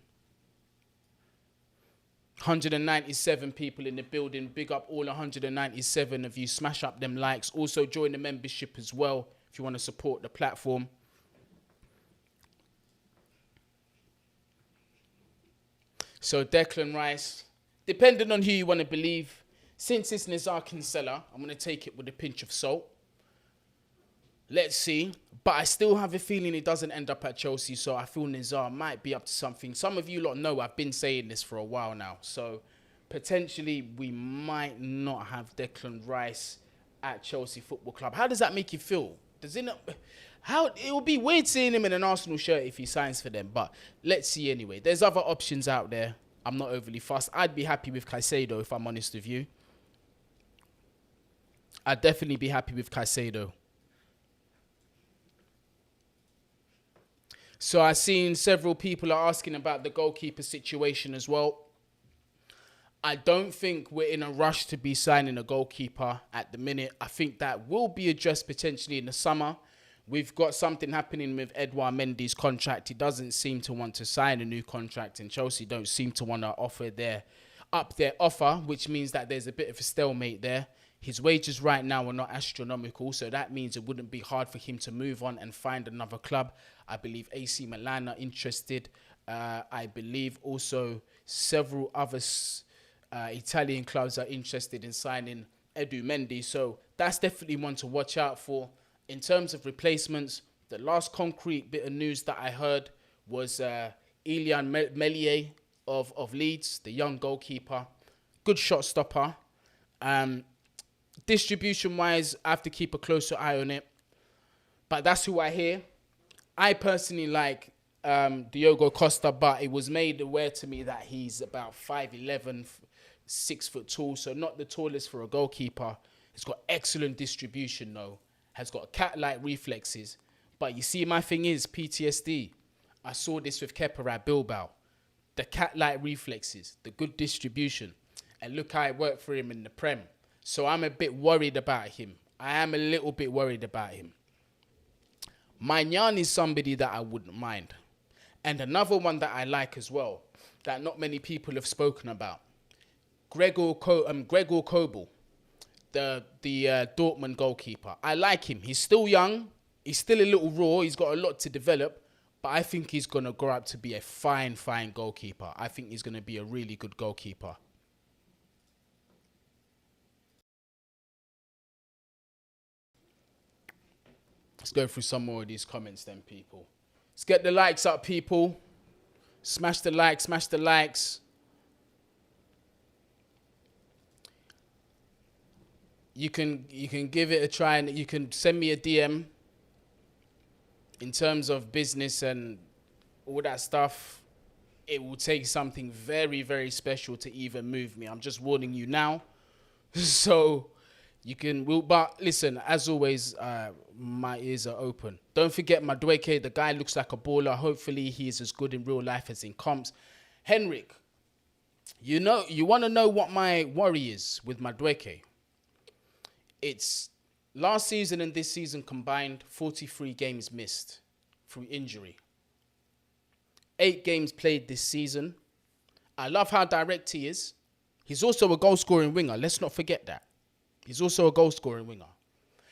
Speaker 1: 197 people in the building. Big up all 197 of you. Smash up them likes. Also join the membership as well if you want to support the platform. So Declan Rice, depending on who you want to believe, since it's Nizar Kinsella, I'm going to take it with a pinch of salt. Let's see. But I still have a feeling it doesn't end up at Chelsea, so I feel Nizar might be up to something. Some of you lot know I've been saying this for a while now. So potentially we might not have Declan Rice at Chelsea Football Club. How does that make you feel? Does it not? It will be weird seeing him in an Arsenal shirt if he signs for them. But let's see anyway. There's other options out there. I'm not overly fussed. I'd be happy with Caicedo if I'm honest with you. I'd definitely be happy with Caicedo. So I've seen several people are asking about the goalkeeper situation as well. I don't think we're in a rush to be signing a goalkeeper at the minute. I think that will be addressed potentially in the summer. We've got something happening with Edouard Mendy's contract. He doesn't seem to want to sign a new contract, and Chelsea don't seem to want to up their offer, which means that there's a bit of a stalemate there. His wages right now are not astronomical, so that means it wouldn't be hard for him to move on and find another club. I believe AC Milan are interested. I believe also several other Italian clubs are interested in signing Edu Mendy, so that's definitely one to watch out for. In terms of replacements, the last concrete bit of news that I heard was Ilian Meslier of Leeds, the young goalkeeper. Good shot stopper. Distribution-wise, I have to keep a closer eye on it. But that's who I hear. I personally like Diogo Costa, but it was made aware to me that he's about 5'11", 6 foot tall, so not the tallest for a goalkeeper. He's got excellent distribution, though. Has got cat-like reflexes. But you see, my thing is PTSD. I saw this with Kepa at Bilbao. The cat-like reflexes, the good distribution. And look how it worked for him in the Prem. So I'm a bit worried about him. I am a little bit worried about him. Maignan is somebody that I wouldn't mind. And another one that I like as well, that not many people have spoken about. Gregor Kobel, the Dortmund goalkeeper. I like him. He's still young. He's still a little raw. He's got a lot to develop. But I think he's going to grow up to be a fine goalkeeper. I think he's going to be a really good goalkeeper. Let's go through some more of these comments then, people. Let's get the likes up, people. Smash the likes, smash the likes. You can give it a try, and you can send me a DM in terms of business and all that stuff. It will take something very, very special to even move me. I'm just warning you now. So you can, but listen, as always, my ears are open. Don't forget Madueke, the guy looks like a baller. Hopefully he is as good in real life as in comps. Henrik, you want to know what my worry is with Madueke? It's last season and this season combined, 43 games missed through injury. 8 games played this season. I love how direct he is. He's also a goal-scoring winger. Let's not forget that. He's also a goal-scoring winger.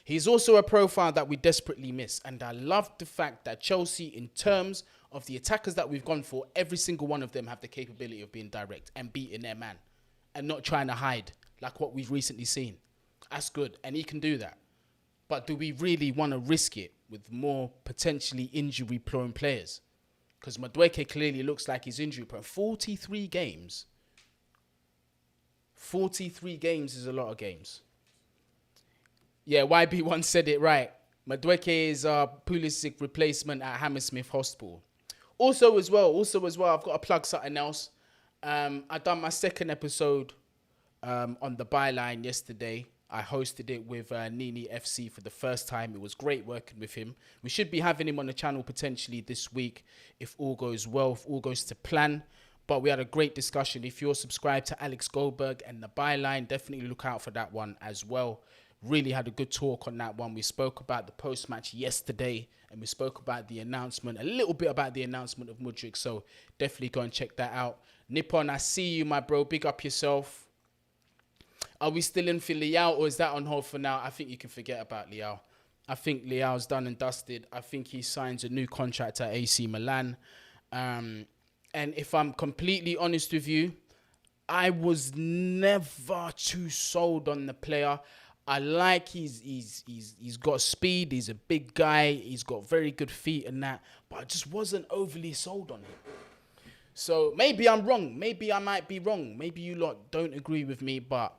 Speaker 1: He's also a profile that we desperately miss. And I love the fact that Chelsea, in terms of the attackers that we've gone for, every single one of them have the capability of being direct and beating their man and not trying to hide like what we've recently seen. That's good. And he can do that. But do we really want to risk it with more potentially injury-prone players? Because Madueke clearly looks like he's injury-prone. 43 games. 43 games is a lot of games. Yeah, YB1 said it right. Madueke is a Pulisic replacement at Hammersmith Hospital. Also as well, I've got to plug something else. I done my second episode on the byline yesterday. I hosted it with Nini FC for the first time. It was great working with him. We should be having him on the channel potentially this week if all goes well, if all goes to plan. But we had a great discussion. If you're subscribed to Alex Goldberg and the byline, definitely look out for that one as well. Really had a good talk on that one. We spoke about the post-match yesterday and we spoke about the announcement, a little bit about the announcement of Mudryk. So definitely go and check that out. Nippon, I see you, my bro. Big up yourself. Are we still in for Leao or is that on hold for now? I think you can forget about Leao. I think Leao's done and dusted. I think he signs a new contract at AC Milan. And if I'm completely honest with you, I was never too sold on the player. I like he's got speed. He's a big guy. He's got very good feet and that. But I just wasn't overly sold on him. So maybe I'm wrong. Maybe I might be wrong. Maybe you lot don't agree with me, but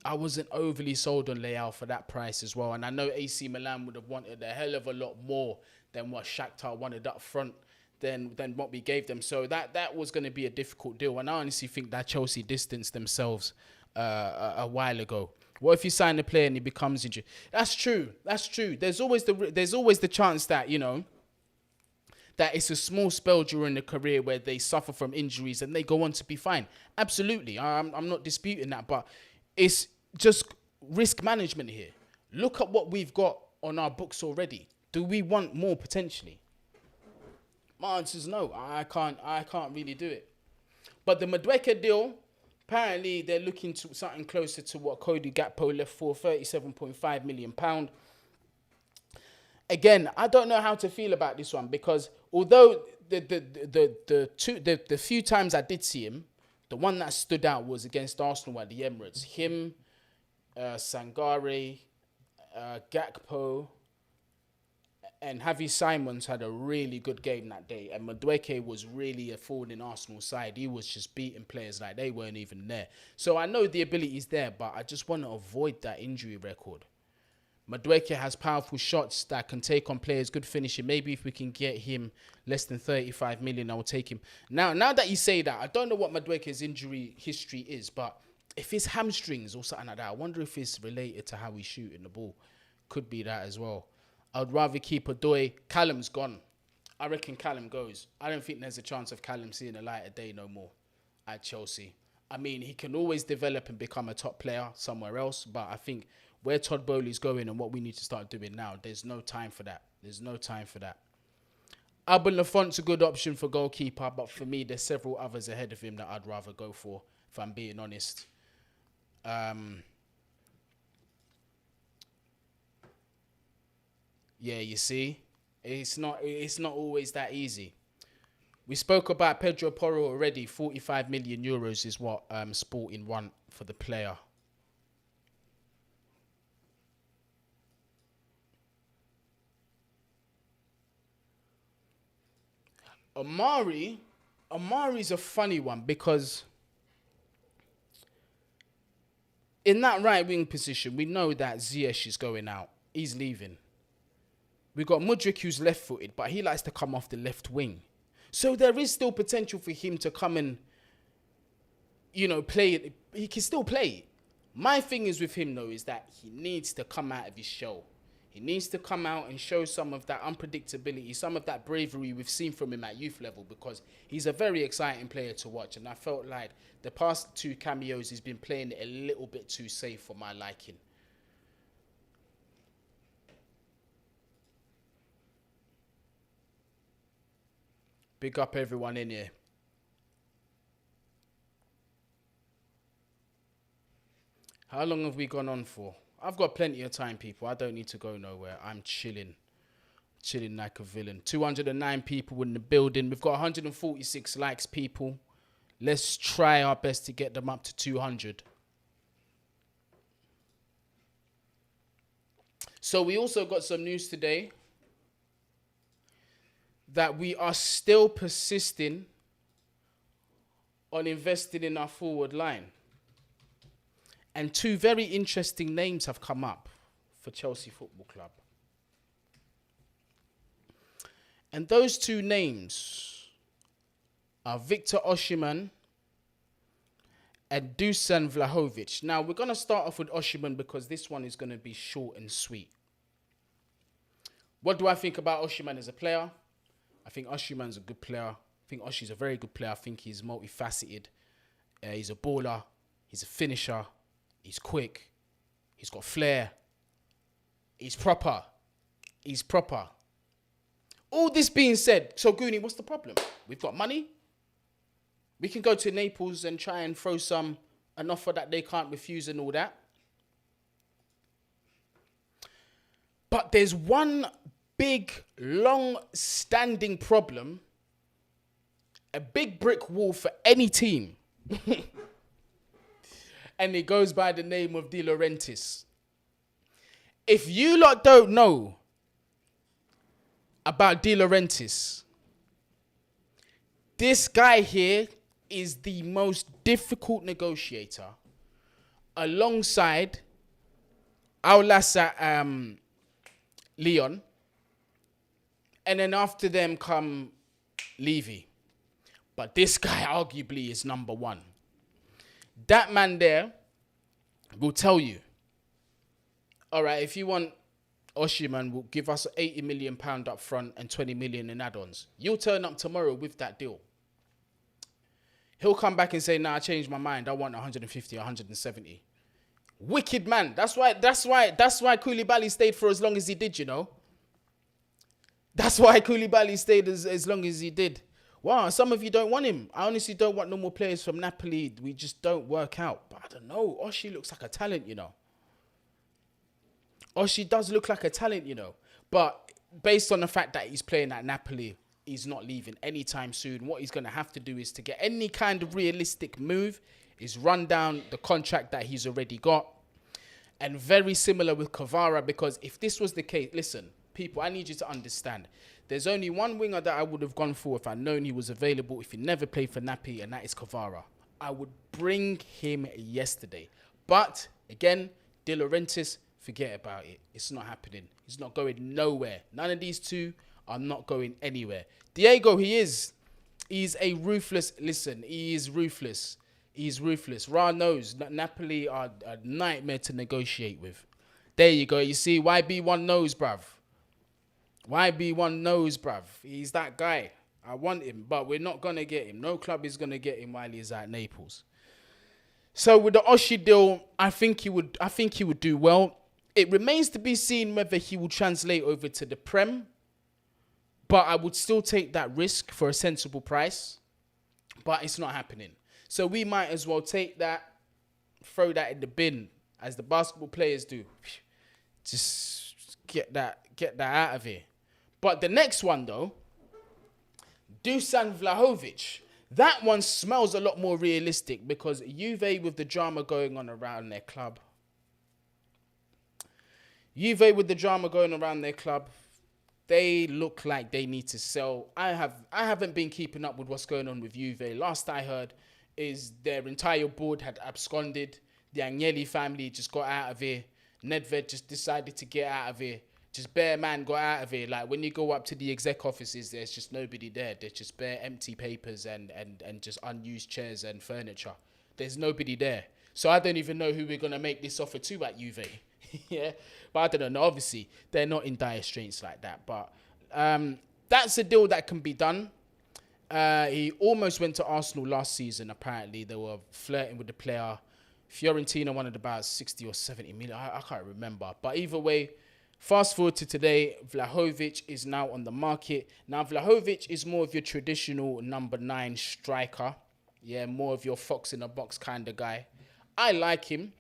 Speaker 1: I wasn't overly sold on Leao for that price as well. And I know AC Milan would have wanted a hell of a lot more than what Shakhtar wanted up front than what we gave them. So that was going to be a difficult deal. And I honestly think that Chelsea distanced themselves a while ago. What if you sign a player and he becomes injured? That's true. That's true. There's always the chance that, you know, that it's a small spell during the career where they suffer from injuries and they go on to be fine. Absolutely. I'm not disputing that, but it's just risk management here. Look at what we've got on our books already. Do we want more potentially? My answer is no. I can't really do it. But the Madueke deal, apparently they're looking to something closer to what Cody Gakpo left for, £37.5 million. Again, I don't know how to feel about this one because although the few times I did see him, the one that stood out was against Arsenal at the Emirates. Him, Sangare, Gakpo, and Javi Simons had a really good game that day. And Madueke was really a forward in Arsenal's side. He was just beating players like they weren't even there. So I know the ability is there, but I just want to avoid that injury record. Madueke has powerful shots that can take on players, good finishing. Maybe if we can get him less than 35 million, I will take him. Now that you say that, I don't know what Madueke's injury history is, but if it's hamstrings or something like that, I wonder if it's related to how he's shooting the ball. Could be that as well. I'd rather keep Odoi. Callum's gone. I reckon Callum goes. I don't think there's a chance of Callum seeing the light of day no more at Chelsea. I mean, he can always develop and become a top player somewhere else, but I think where Todd Bowley's going and what we need to start doing now, there's no time for that. There's no time for that. Alban Lafont's a good option for goalkeeper, but for me, there's several others ahead of him that I'd rather go for, if I'm being honest. Yeah, you see, it's not always that easy. We spoke about Pedro Porro already. 45 million euros is what Sporting want for the player. Amari's a funny one because in that right wing position, we know that Ziyech is going out. He's leaving. We got Mudryk who's left-footed, but he likes to come off the left wing. So there is still potential for him to come and, you know, play it. He can still play it. My thing is with him, though, is that he needs to come out of his shell. He needs to come out and show some of that unpredictability, some of that bravery we've seen from him at youth level, because he's a very exciting player to watch. And I felt like the past two cameos, he's been playing it a little bit too safe for my liking. Big up everyone in here. How long have we gone on for? I've got plenty of time, people. I don't need to go nowhere. I'm chilling. Chilling like a villain. 209 people in the building. We've got 146 likes, people. Let's try our best to get them up to 200. So we also got some news today that we are still persisting on investing in our forward line. And two very interesting names have come up for Chelsea Football Club. And those two names are Victor Oshimen and Dusan Vlahovic. Now, we're going to start off with Oshimen because this one is going to be short and sweet. What do I think about Oshimen as a player? I think Oshimen's a good player. I think Oshi's a very good player. I think he's multifaceted. He's a baller. He's a finisher. He's quick. He's got flair. He's proper. He's proper. All this being said, so Guni, what's the problem? We've got money. We can go to Naples and try and throw an offer that they can't refuse and all that. But there's one big, long-standing problem, a big brick wall for any team. And it goes by the name of De Laurentiis. If you lot don't know about De Laurentiis, this guy here is the most difficult negotiator alongside Aulasa Leon. And then after them come Levy. But this guy arguably is number one. That man there will tell you, all right, if you want Oshimen, will give us £80 million up front and 20 million in add-ons. You'll turn up tomorrow with that deal. He'll come back and say, nah, I changed my mind. I want 150, 170. Wicked man. That's why Koulibaly stayed for as long as he did, you know. That's why Koulibaly stayed as long as he did. Wow, some of you don't want him. I honestly don't want no more players from Napoli. We just don't work out. But I don't know. Oshi looks like a talent, you know. Oshi does look like a talent, you know. But based on the fact that he's playing at Napoli, he's not leaving anytime soon. What he's going to have to do is to get any kind of realistic move is run down the contract that he's already got. And very similar with Kvara, because if this was the case, listen, people, I need you to understand. There's only one winger that I would have gone for if I'd known he was available, if he never played for Napoli, and that is Kvara. I would bring him yesterday. But, again, De Laurentiis, forget about it. It's not happening. He's not going nowhere. None of these two are not going anywhere. Diego, he's a ruthless, listen, he is ruthless. He's ruthless. Ra knows Napoli are a nightmare to negotiate with. There you go. You see, YB1 knows, bruv. YB1 knows, bruv. He's that guy. I want him, but we're not going to get him. No club is going to get him while he's at Naples. So with the Oshi deal, I think he would do well. It remains to be seen whether he will translate over to the Prem. But I would still take that risk for a sensible price. But it's not happening. So we might as well take that, throw that in the bin, as the basketball players do. Just get that out of here. But the next one, though, Dusan Vlahovic. That one smells a lot more realistic because Juve, with the drama going on around their club. They look like they need to sell. I haven't been keeping up with what's going on with Juve. Last I heard is their entire board had absconded. The Agnelli family just got out of here. Nedved just decided to get out of here. Just bare man got out of here. Like when you go up to the exec offices, there's just nobody there. There's just bare empty papers and just unused chairs and furniture. There's nobody there. So I don't even know who we're going to make this offer to at Juve. Yeah, but I don't know. Obviously, they're not in dire straits like that. But that's a deal that can be done. He almost went to Arsenal last season, apparently. They were flirting with the player. Fiorentina wanted about 60 or 70 million. I can't remember. But either way, fast forward to today, Vlahovic is now on the market. Now, Vlahovic is more of your traditional number 9 striker. Yeah, more of your fox in a box kind of guy. I like him.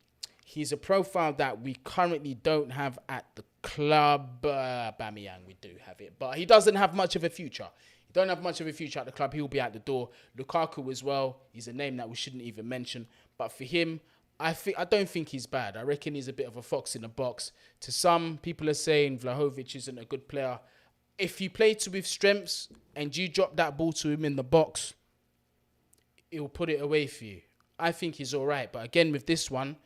Speaker 1: He's a profile that we currently don't have at the club. Bamiyang, we do have it. But he doesn't have much of a future. He don't have much of a future at the club. He'll be out the door. Lukaku as well. He's a name that we shouldn't even mention. But for him, I don't think he's bad. I reckon he's a bit of a fox in the box. To some, people are saying Vlahovic isn't a good player. If you play to with strengths and you drop that ball to him in the box, he'll put it away for you. I think he's all right. But again, with this one,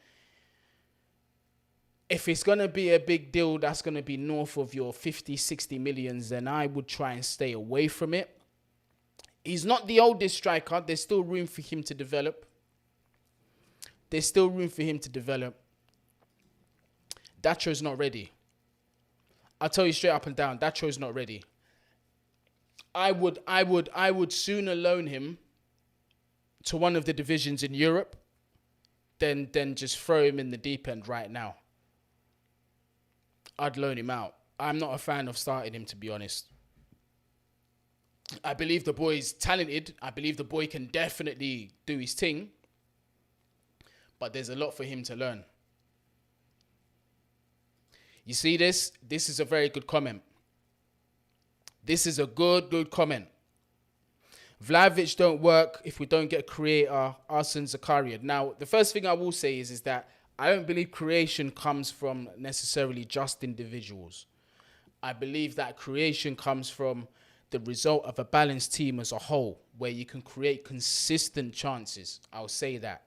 Speaker 1: if it's going to be a big deal that's going to be north of your 50, 60 millions, then I would try and stay away from it. He's not the oldest striker. There's still room for him to develop. Dacho's not ready. I'll tell you straight up and down, Dacho's not ready. I would sooner loan him to one of the divisions in Europe than just throw him in the deep end right now. I'd loan him out. I'm not a fan of starting him, to be honest. I believe the boy's talented. I believe the boy can definitely do his thing. But there's a lot for him to learn. You see this? This is a very good comment. This is a good comment. Vlahovic don't work if we don't get a creator, Arsene Zakaria. Now, the first thing I will say is that I don't believe creation comes from necessarily just individuals. I believe that creation comes from the result of a balanced team as a whole, where you can create consistent chances. I'll say that.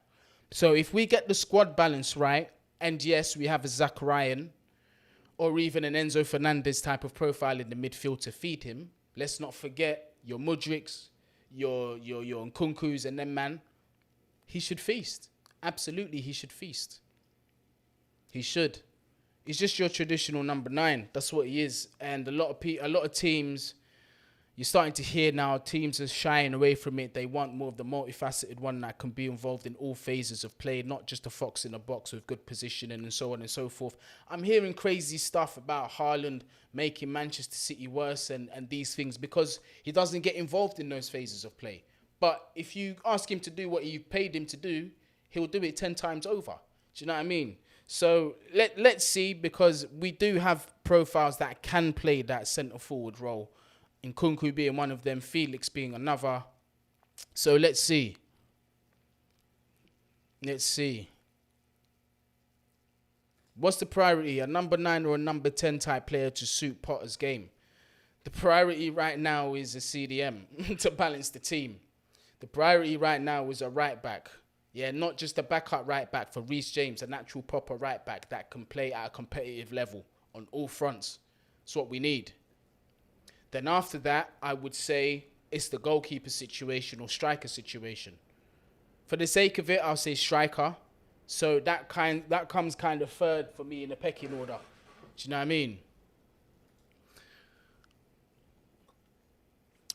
Speaker 1: So if we get the squad balance right, and yes, we have a Zacharian or even an Enzo Fernandez type of profile in the midfield to feed him, let's not forget your Mudriks, your Nkunkus and them, man. He should feast. Absolutely, he should feast. He should. He's just your traditional number 9. That's what he is. And a lot of teams, you're starting to hear now, teams are shying away from it. They want more of the multifaceted one that can be involved in all phases of play, not just a fox in a box with good positioning and so on and so forth. I'm hearing crazy stuff about Haaland making Manchester City worse and these things because he doesn't get involved in those phases of play. But if you ask him to do what you paid him to do, he'll do it 10 times over. Do you know what I mean? So let's see, because we do have profiles that can play that centre forward role. Nkunku being one of them, Felix being another. So let's see. What's the priority? A number 9 or a number 10 type player to suit Potter's game? The priority right now is a CDM to balance the team. The priority right now is a right back. Yeah, not just a backup right back for Reece James, an actual proper right back that can play at a competitive level on all fronts. That's what we need. Then after that, I would say it's the goalkeeper situation or striker situation. For the sake of it, I'll say striker. So that comes kind of third for me in the pecking order. Do you know what I mean?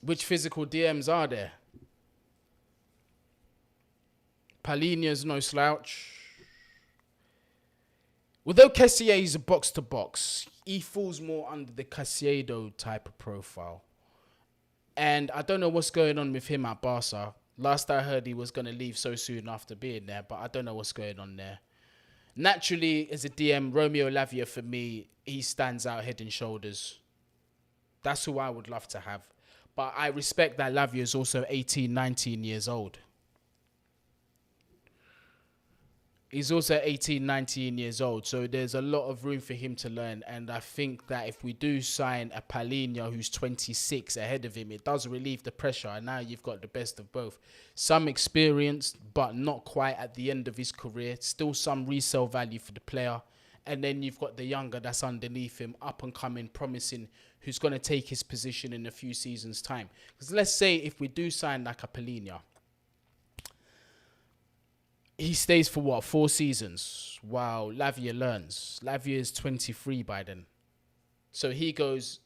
Speaker 1: Which physical DMs are there? Palhinha's no slouch. Although Caicedo is a box-to-box, he falls more under the Casado type of profile. And I don't know what's going on with him at Barca. Last I heard, he was going to leave so soon after being there, but I don't know what's going on there. Naturally, as a DM, Romeo Lavia, for me, he stands out head and shoulders. That's who I would love to have. But I respect that Lavia is also 18, 19 years old. He's also 18, 19 years old, so there's a lot of room for him to learn. And I think that if we do sign a Palhinha who's 26 ahead of him, it does relieve the pressure. And now you've got the best of both. Some experience, but not quite at the end of his career. Still some resale value for the player. And then you've got the younger that's underneath him, up and coming, promising, who's going to take his position in a few seasons' time. Because let's say if we do sign like a Palhinha, he stays for what, 4 seasons? Wow, Lavia learns. Lavia is 23 by then. So he goes,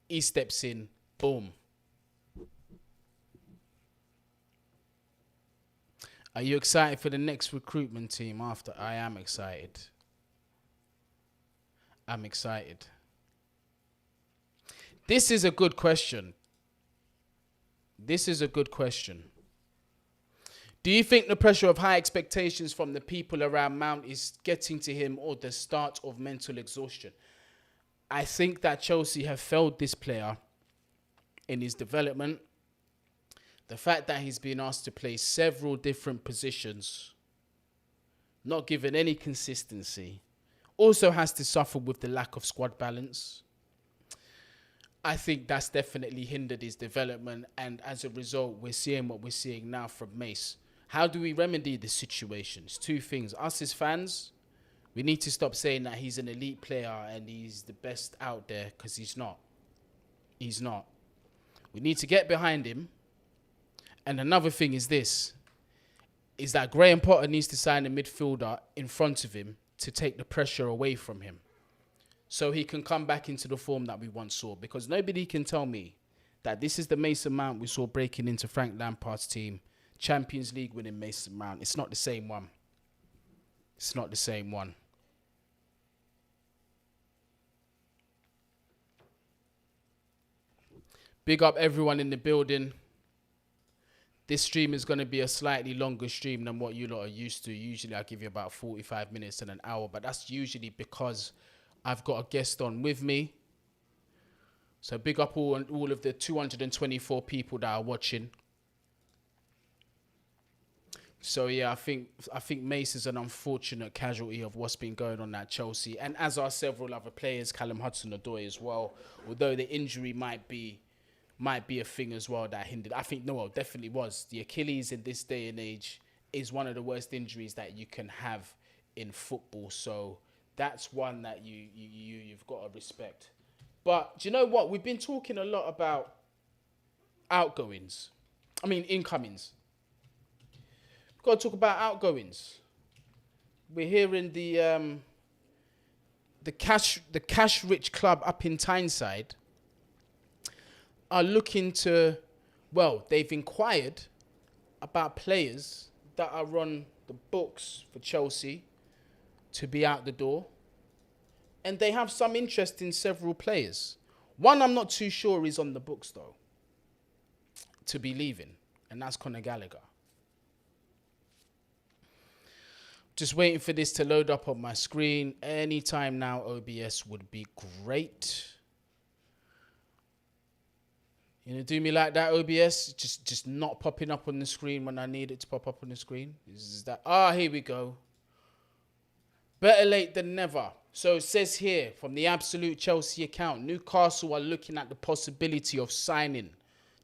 Speaker 1: he steps in, boom. Are you excited for the next recruitment team after? I am excited. I'm excited. This is a good question. Do you think the pressure of high expectations from the people around Mount is getting to him, or the start of mental exhaustion? I think that Chelsea have failed this player in his development. The fact that he's been asked to play several different positions not given any consistency. Also has to suffer with the lack of squad balance. I think that's definitely hindered his development, and as a result, we're seeing what we're seeing now from Mace. How do we remedy this situation? It's two things. Us as fans, we need to stop saying that he's an elite player and he's the best out there, because he's not. He's not. We need to get behind him. And another thing is this, is that Graham Potter needs to sign a midfielder in front of him to take the pressure away from him, so he can come back into the form that we once saw. Because nobody can tell me that this is the Mason Mount we saw breaking into Frank Lampard's team, Champions League winning Mason Mount. It's not the same one. It's not the same one. Big up everyone in the building. This stream is going to be a slightly longer stream than what you lot are used to. Usually I give you about 45 minutes and an hour, but that's usually because I've got a guest on with me. So big up all of the 224 people that are watching. So yeah, I think Mace is an unfortunate casualty of what's been going on at Chelsea, and as are several other players, Callum Hudson-Odoi as well. Although the injury might be a thing as well that hindered. I think, no, it definitely was. The Achilles in this day and age is one of the worst injuries that you can have in football. So that's one that you've got to respect. But do you know what? We've been talking a lot about incomings. We've got to talk about outgoings. We're hearing the cash-rich club up in Tyneside are looking to, well, they've inquired about players that are on the books for Chelsea to be out the door. And they have some interest in several players. One I'm not too sure is on the books, though, to be leaving. And that's Conor Gallagher. Just waiting for this to load up on my screen. Anytime now, OBS would be great. You know, do me like that, OBS. Just not popping up on the screen when I need it to pop up on the screen. Is that? Here we go. Better late than never. So it says here from the Absolute Chelsea account, Newcastle are looking at the possibility of signing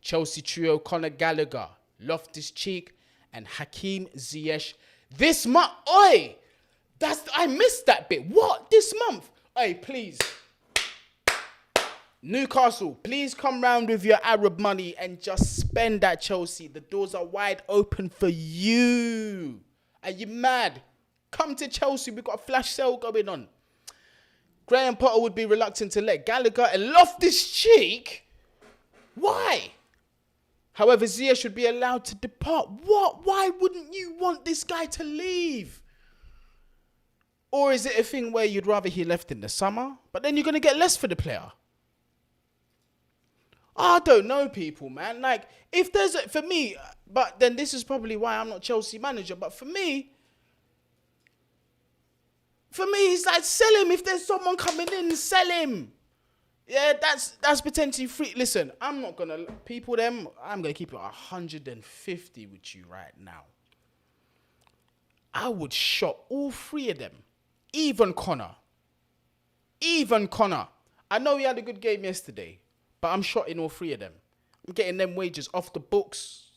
Speaker 1: Chelsea trio Conor Gallagher, Loftus-Cheek, and Hakeem Ziyech this month. Oi! I missed that bit. What? This month? Oi, please. Newcastle, please come round with your Arab money and just spend at Chelsea. The doors are wide open for you. Are you mad? Come to Chelsea. We've got a flash sale going on. Graham Potter would be reluctant to let Gallagher and Loftus-Cheek. Why? However, Ziyech should be allowed to depart. What? Why wouldn't you want this guy to leave? Or is it a thing where you'd rather he left in the summer, but then you're going to get less for the player? I don't know, people, man. Like, if there's for me, but then this is probably why I'm not Chelsea manager, but for me, it's like, sell him. If there's someone coming in, sell him. Yeah, that's potentially free. Listen, I'm not going to, I'm going to keep it 150 with you right now. I would shop all three of them. Even Connor. I know he had a good game yesterday, but I'm shotting all three of them. I'm getting them wages off the books.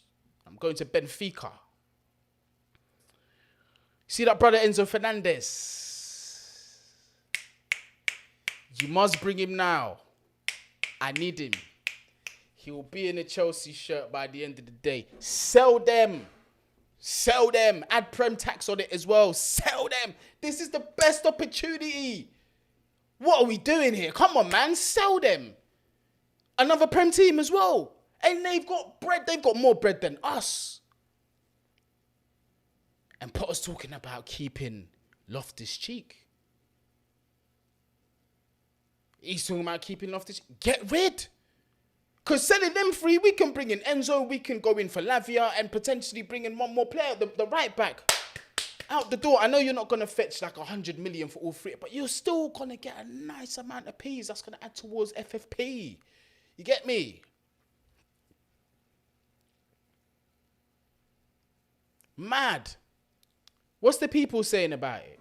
Speaker 1: I'm going to Benfica. See that brother Enzo Fernandez? You must bring him now. I need him. He will be in a Chelsea shirt by the end of the day. Sell them. Add prem tax on it as well. Sell them. This is the best opportunity. What are we doing here? Come on, man. Sell them. Another prem team as well. And they've got bread. They've got more bread than us. And Potter's talking about keeping Loftus-Cheek. He's talking about keeping Loftus-Cheek. Get rid. Because selling them free, we can bring in Enzo. We can go in for Lavia and potentially bring in one more player, the right back. Out the door. I know you're not going to fetch like 100 million for all three, but you're still going to get a nice amount of P's. That's going to add towards FFP. You get me? Mad. What's the people saying about it?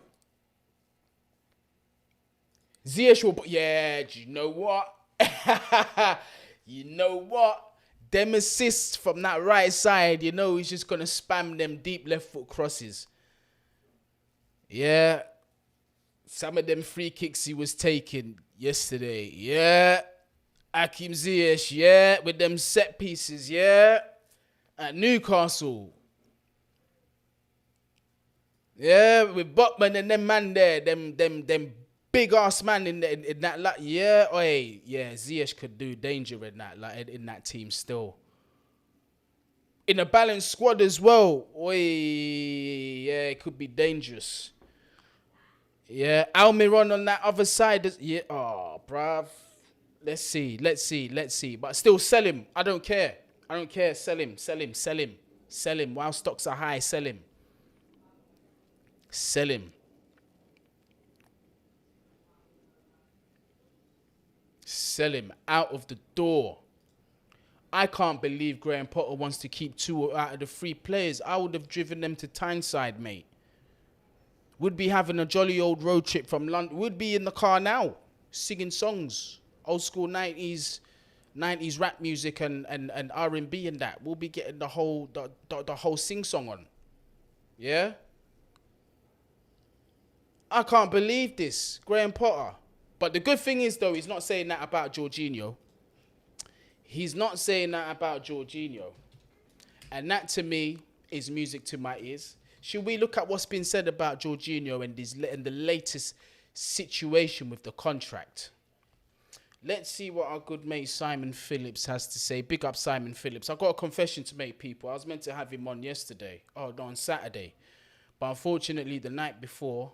Speaker 1: Ziyech will... Yeah, do you know what? You know what? Them assists from that right side, you know he's just going to spam them deep left foot crosses. Yeah. Some of them free kicks he was taking yesterday. Yeah. Hakim Ziyech, yeah. With them set pieces, yeah. At Newcastle. Yeah, with Botman and them man there. Them big ass man in that yeah, oi, yeah, Ziyech could do danger in that in that team still. In a balanced squad as well. Oi, yeah, it could be dangerous. Yeah, Almiron on that other side. Yeah, oh, bruv. Let's see. But still, sell him. I don't care. Sell him. While stocks are high, sell him. Sell him. Sell him out of the door. I can't believe Graham Potter wants to keep 2 out of the 3 players. I would have driven them to Tyneside, mate. Would be having a jolly old road trip from London. Would be in the car now, singing songs, old school 90s rap music and R&B and that. We'll be getting the whole sing song on. Yeah. I can't believe this, Graham Potter. But the good thing is though, he's not saying that about Jorginho. He's not saying that about Jorginho, and that to me is music to my ears. Should we look at what's been said about Jorginho and the latest situation with the contract? Let's see what our good mate Simon Phillips has to say. Big up Simon Phillips. I've got a confession to make, people. I was meant to have him on yesterday. Oh, no, on Saturday. But unfortunately, the night before,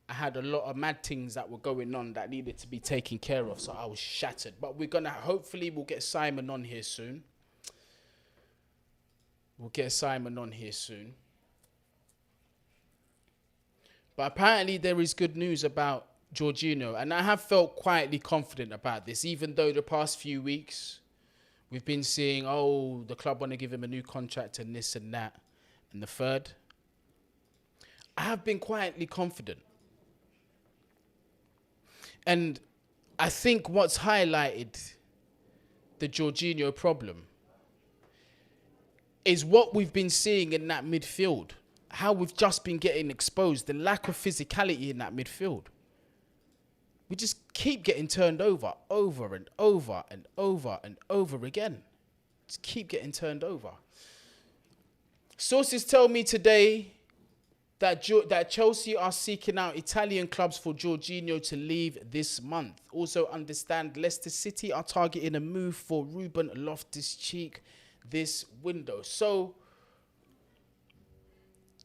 Speaker 1: I had a lot of mad things that were going on that needed to be taken care of. So I was shattered. But hopefully we'll get Simon on here soon. But apparently there is good news about Jorginho. And I have felt quietly confident about this, even though the past few weeks we've been seeing, oh, the club want to give him a new contract and this and that and the third. I have been quietly confident. And I think what's highlighted the Jorginho problem is what we've been seeing in that midfield. How we've just been getting exposed. The lack of physicality in that midfield. We just keep getting turned over and over and over and over again. Just keep getting turned over. Sources tell me today that Chelsea are seeking out Italian clubs for Jorginho to leave this month. Also understand Leicester City are targeting a move for Ruben Loftus-Cheek this window. So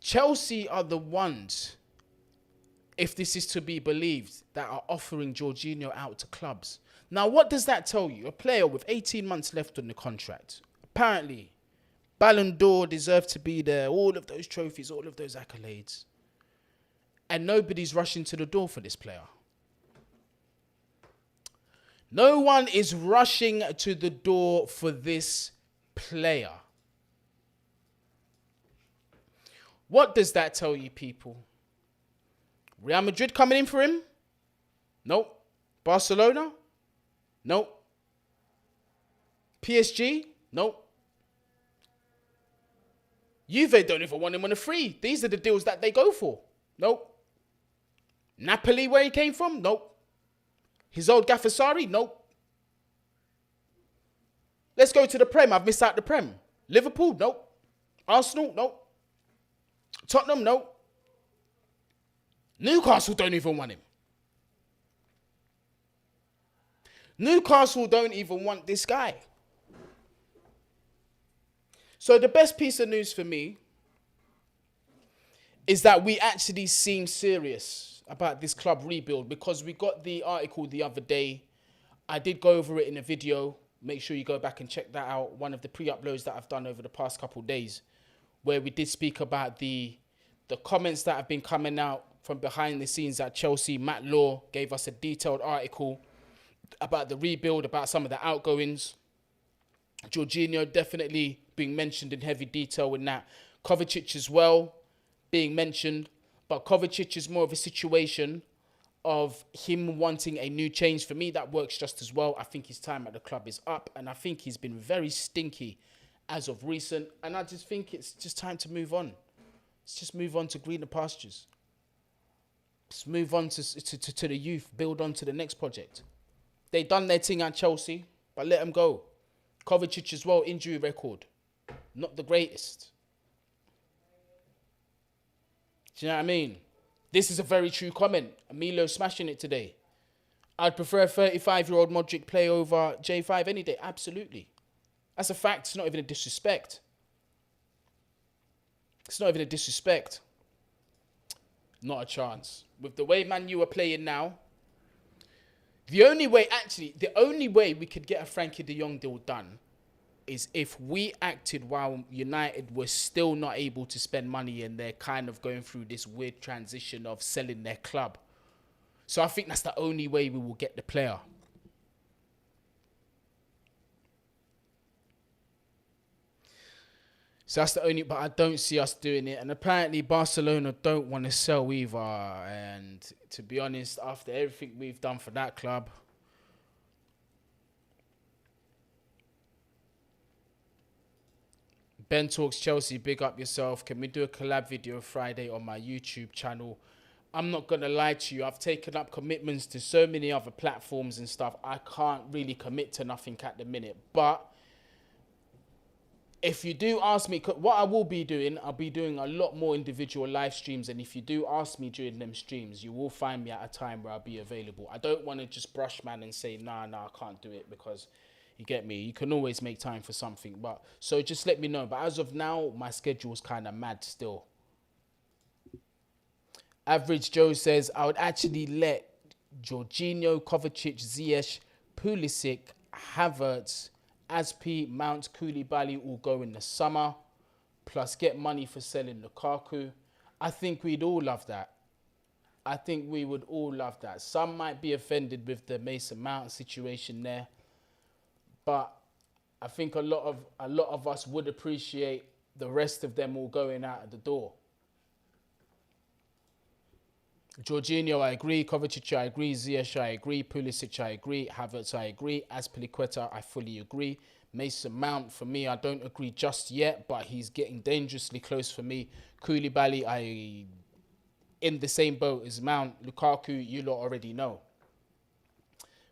Speaker 1: Chelsea are the ones, if this is to be believed, that are offering Jorginho out to clubs. Now, what does that tell you? A player with 18 months left on the contract. Apparently, Ballon d'Or deserved to be there. All of those trophies, all of those accolades. And nobody's rushing to the door for this player. No one is rushing to the door for this player. What does that tell you, people? Real Madrid coming in for him? Nope. Barcelona? Nope. PSG? Nope. Juve don't even want him on a free. These are the deals that they go for. Nope. Napoli, where he came from? Nope. His old Gaffasari? Nope. Let's go to the Prem. I've missed out the Prem. Liverpool? Nope. Arsenal? Nope. Tottenham? Nope. Newcastle don't even want him. Newcastle don't even want this guy. So the best piece of news for me is that we actually seem serious about this club rebuild, because we got the article the other day. I did go over it in a video. Make sure you go back and check that out. One of the pre-uploads that I've done over the past couple of days, where we did speak about the comments that have been coming out from behind the scenes at Chelsea. Matt Law gave us a detailed article about the rebuild, about some of the outgoings. Jorginho definitely being mentioned in heavy detail in that. Kovacic as well being mentioned. But Kovacic is more of a situation of him wanting a new change. For me, that works just as well. I think his time at the club is up, and I think he's been very stinky as of recent. And I just think it's just time to move on. Let's just move on to greener pastures. Let's move on to the youth, build on to the next project. They done their thing at Chelsea, but let them go. Kovacic as well, injury record. Not the greatest. Do you know what I mean? This is a very true comment. Emilio smashing it today. I'd prefer a 35-year-old Modric play over J5 any day. Absolutely. That's a fact. It's not even a disrespect. It's not even a disrespect. Not a chance. With the way Man U are playing now, the only way we could get a Frankie de Jong deal done is if we acted while United were still not able to spend money and they're kind of going through this weird transition of selling their club. So I think that's the only way we will get the player. So that's the only, but I don't see us doing it. And apparently Barcelona don't want to sell either. And to be honest, after everything we've done for that club, Ben Talks Chelsea, big up yourself. Can we do a collab video Friday on my YouTube channel? I'm not going to lie to you. I've taken up commitments to so many other platforms and stuff. I can't really commit to nothing at the minute. But if you do ask me, what I will be doing, I'll be doing a lot more individual live streams. And if you do ask me during them streams, you will find me at a time where I'll be available. I don't want to just brush man and say, nah, I can't do it, because you get me. You can always make time for something. But so just let me know. But as of now, my schedule is kind of mad still. Average Joe says, I would actually let Jorginho, Kovacic, Ziyech, Pulisic, Havertz, Aspi, Mount, Koulibaly all go in the summer, plus get money for selling Lukaku. I think we'd all love that. I think we would all love that. Some might be offended with the Mason Mount situation there, but I think a lot of us would appreciate the rest of them all going out of the door. Jorginho, I agree. Kovacic, I agree. Ziyech, I agree. Pulisic, I agree. Havertz, I agree. Azpilicueta, I fully agree. Mason Mount, for me, I don't agree just yet, but he's getting dangerously close for me. Koulibaly, in the same boat as Mount. Lukaku, you lot already know.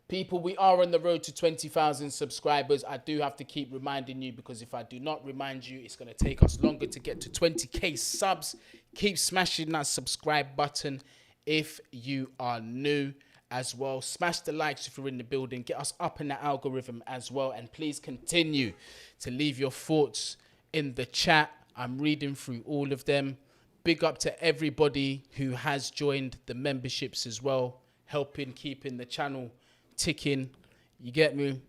Speaker 1: People, we are on the road to 20,000 subscribers. I do have to keep reminding you, because if I do not remind you, it's going to take us longer to get to 20k subs. Keep smashing that subscribe button if you are new as well. Smash the likes if you're in the building. Get us up in the algorithm as well. And please continue to leave your thoughts in the chat. I'm reading through all of them. Big up to everybody who has joined the memberships as well, helping keeping the channel ticking. You get me?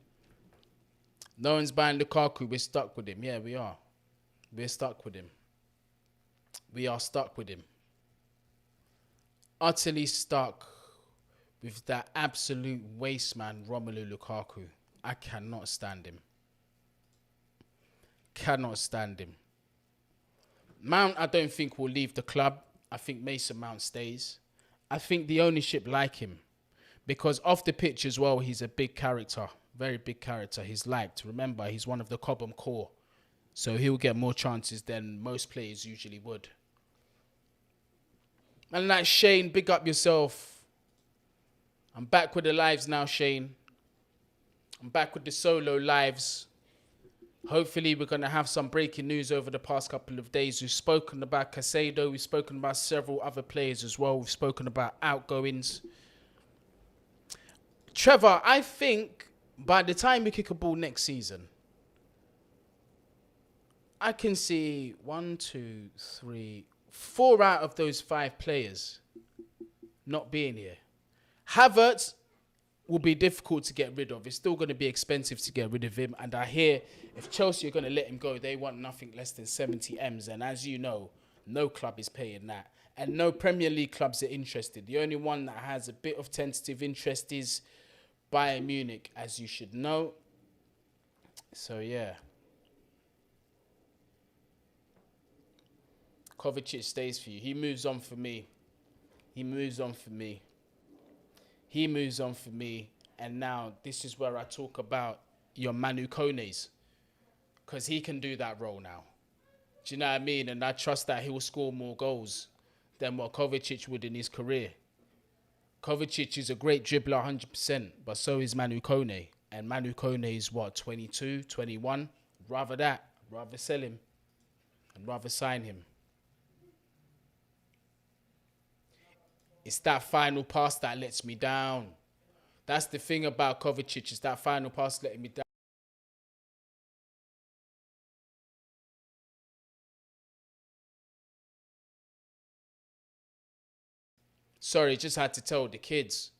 Speaker 1: No one's buying Lukaku. We're stuck with him. Yeah, we are. We're stuck with him. We are stuck with him. Utterly stuck with that absolute waste man, Romelu Lukaku. I cannot stand him. Cannot stand him. Mount, I don't think will leave the club. I think Mason Mount stays. I think the ownership like him, because off the pitch as well, he's a big character. Very big character. He's liked. Remember, he's one of the Cobham core. So he'll get more chances than most players usually would. And like Shane, big up yourself. I'm back with the lives now, Shane. I'm back with the solo lives. Hopefully we're going to have some breaking news over the past couple of days. We've spoken about Casado. We've spoken about several other players as well. We've spoken about outgoings. Trevor, I think by the time we kick a ball next season, I can see 1, 2, 3, 4 out of those 5 players not being here. Havertz will be difficult to get rid of. It's still going to be expensive to get rid of him. And I hear if Chelsea are going to let him go, they want nothing less than 70 M's. And as you know, no club is paying that. And no Premier League clubs are interested. The only one that has a bit of tentative interest is Bayern Munich, as you should know. So, yeah. Kovacic stays for you. He moves on for me. he moves on for me. He moves on for me. And now this is where I talk about your Manu Kones. Because he can do that role now. Do you know what I mean? And I trust that he will score more goals than what Kovacic would in his career. Kovacic is a great dribbler, 100%, but so is Manu Kone. And Manu Kone is what, 22, 21? Rather that. Rather sell him. And rather sign him. It's that final pass that lets me down. That's the thing about Kovacic, is that final pass letting me down. Sorry, just had to tell the kids.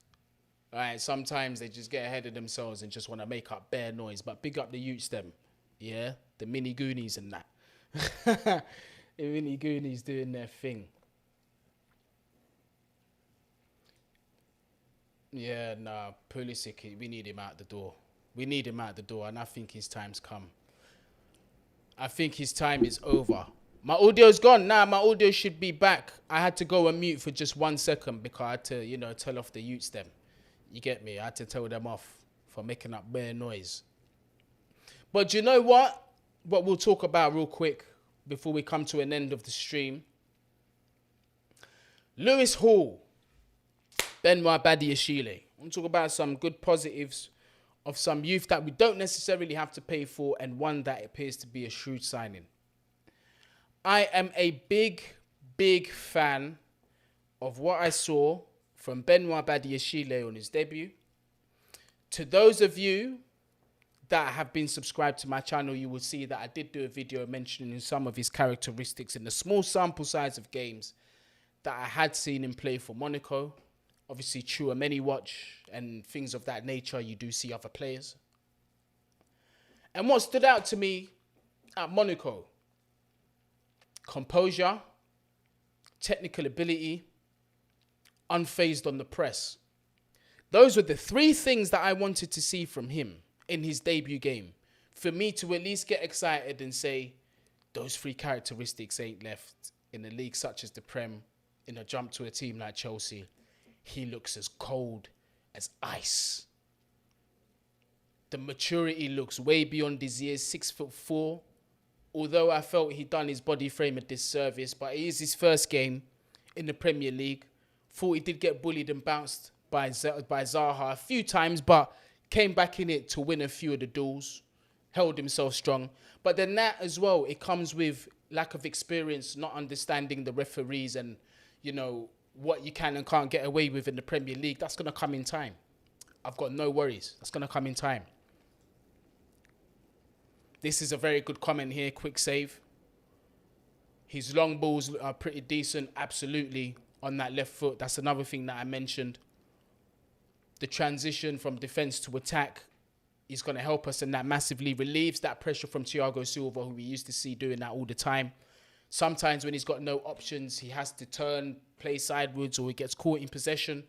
Speaker 1: All right, sometimes they just get ahead of themselves and just want to make up bare noise. But big up the youths them. Yeah? The mini Goonies and that. The mini Goonies doing their thing. Yeah, nah, Pulisic, we need him out the door. We need him out the door, and I think his time's come. I think his time is over. My audio's gone. Nah, my audio should be back. I had to go on mute for just 1 second because I had to, you know, tell off the youths them. You get me? I had to tell them off for making up bare noise. But you know what? What we'll talk about real quick before we come to an end of the stream. Lewis Hall. Benoit Badia. I'm talking about some good positives of some youth that we don't necessarily have to pay for, and one that appears to be a shrewd signing. I am a big fan of what I saw from Benoit Badia on his debut. To those of you that have been subscribed to my channel, you will see that I did do a video mentioning some of his characteristics in the small sample size of games that I had seen him play for Monaco. Obviously, through a many watch and things of that nature, you do see other players. And what stood out to me at Monaco: composure, technical ability, unfazed on the press. Those were the three things that I wanted to see from him in his debut game, for me to at least get excited and say, those three characteristics ain't left in a league such as the Prem, in a jump to a team like Chelsea. He looks as cold as ice. The maturity looks way beyond his years, 6'4". Although I felt he'd done his body frame a disservice, but it is his first game in the Premier League. Thought he did get bullied and bounced by Zaha a few times, but came back in it to win a few of the duels, held himself strong. But then that as well, it comes with lack of experience, not understanding the referees and, you know, what you can and can't get away with in the Premier League. That's going to come in time. I've got no worries. That's going to come in time. This is a very good comment here. Quick save. His long balls are pretty decent, absolutely, on that left foot. That's another thing that I mentioned. The transition from defence to attack is going to help us, and that massively relieves that pressure from Thiago Silva, who we used to see doing that all the time. Sometimes when he's got no options, he has to turn, play sideways, or he gets caught in possession.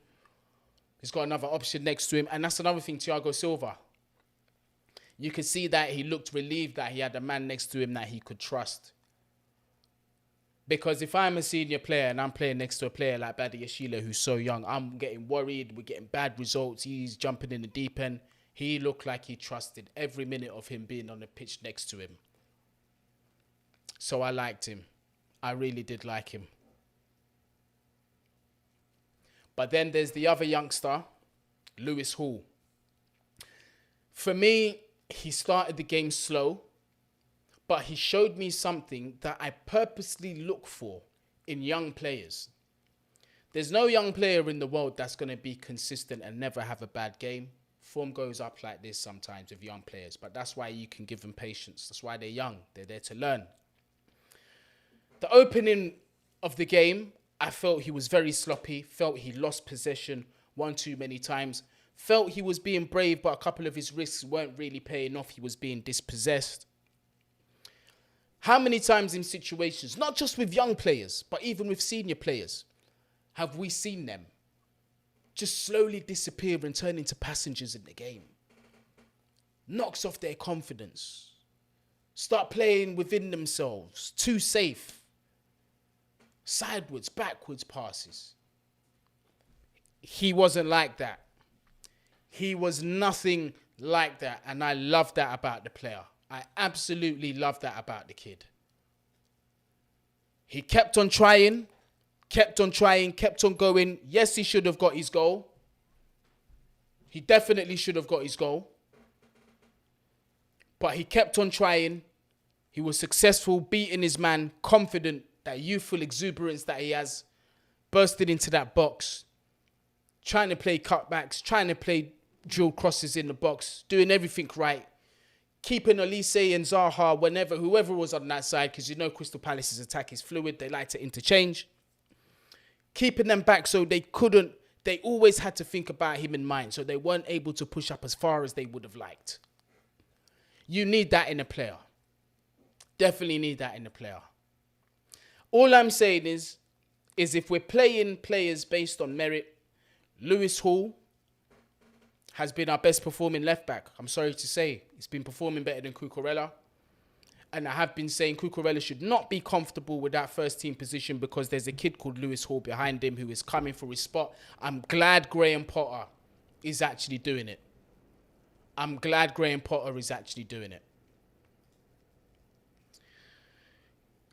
Speaker 1: He's got another option next to him. And that's another thing, Thiago Silva. You can see that he looked relieved that he had a man next to him that he could trust. Because if I'm a senior player and I'm playing next to a player like Badia who's so young, I'm getting worried. We're getting bad results. He's jumping in the deep end. He looked like he trusted every minute of him being on the pitch next to him. So I liked him. I really did like him. But then there's the other youngster, Lewis Hall. For me, he started the game slow, but he showed me something that I purposely look for in young players. There's no young player in the world that's going to be consistent and never have a bad game. Form goes up like this sometimes with young players, but that's why you can give them patience. That's why they're young. They're there to learn. The opening of the game, I felt he was very sloppy, felt he lost possession one too many times, felt he was being brave, but a couple of his risks weren't really paying off. He was being dispossessed. How many times in situations, not just with young players, but even with senior players, have we seen them just slowly disappear and turn into passengers in the game? Knocks off their confidence. Start playing within themselves. Too safe. Sideways, backwards passes. he wasn't like that. He was nothing like that. And I love that about the player. I absolutely love that about the kid. He kept on trying, kept on going. Yes, he should have got his goal. He definitely should have got his goal. But he kept on trying. He was successful, beating his man, confident, that youthful exuberance that he has, bursted into that box, trying to play cutbacks, trying to play drill crosses in the box, doing everything right, keeping Elise and Zaha whoever was on that side, because you know Crystal Palace's attack is fluid, they like to interchange, keeping them back so they always had to think about him in mind, so they weren't able to push up as far as they would have liked. You need that in a player. Definitely need that in a player. All I'm saying is if we're playing players based on merit, Lewis Hall has been our best performing left back. I'm sorry to say. He's been performing better than Cucurella. And I have been saying Cucurella should not be comfortable with that first team position because there's a kid called Lewis Hall behind him who is coming for his spot. I'm glad Graham Potter is actually doing it.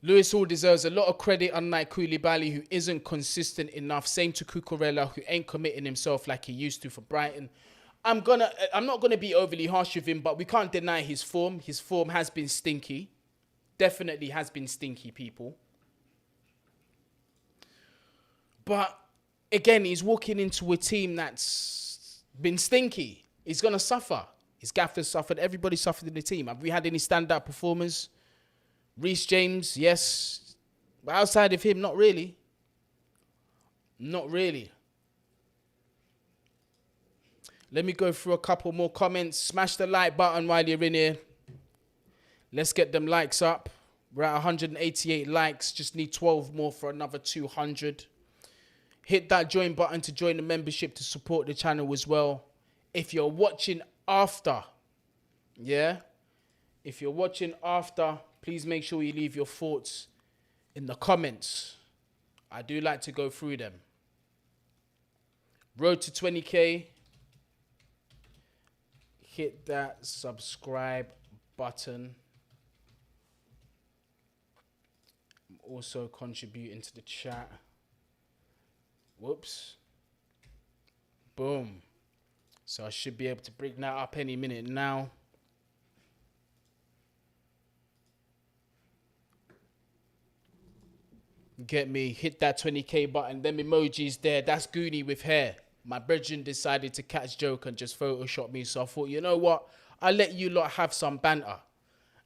Speaker 1: Lewis Hall deserves a lot of credit, unlike Koulibaly, who isn't consistent enough. Same to Cucurella, who ain't committing himself like he used to for Brighton. I'm not gonna be overly harsh with him, but we can't deny his form. His form has been stinky. Definitely has been stinky, people. But again, he's walking into a team that's been stinky. He's gonna suffer. His gaffer's suffered. Everybody suffered in the team. Have we had any standout performers? Reece James, yes. But outside of him, not really. Not really. Let me go through a couple more comments. Smash the like button while you're in here. Let's get them likes up. We're at 188 likes. Just need 12 more for another 200. Hit that join button to join the membership to support the channel as well. If you're watching after, if you're watching after, please make sure you leave your thoughts in the comments. I do like to go through them. Road to 20k. Hit that subscribe button. I'm also contributing to the chat. Whoops. Boom. So I should be able to bring that up any minute now. Get me, hit that 20k button. Them emojis there, that's Guni with hair. My brethren decided to catch joke and just Photoshop me. So I thought, you know what? I'll let you lot have some banter.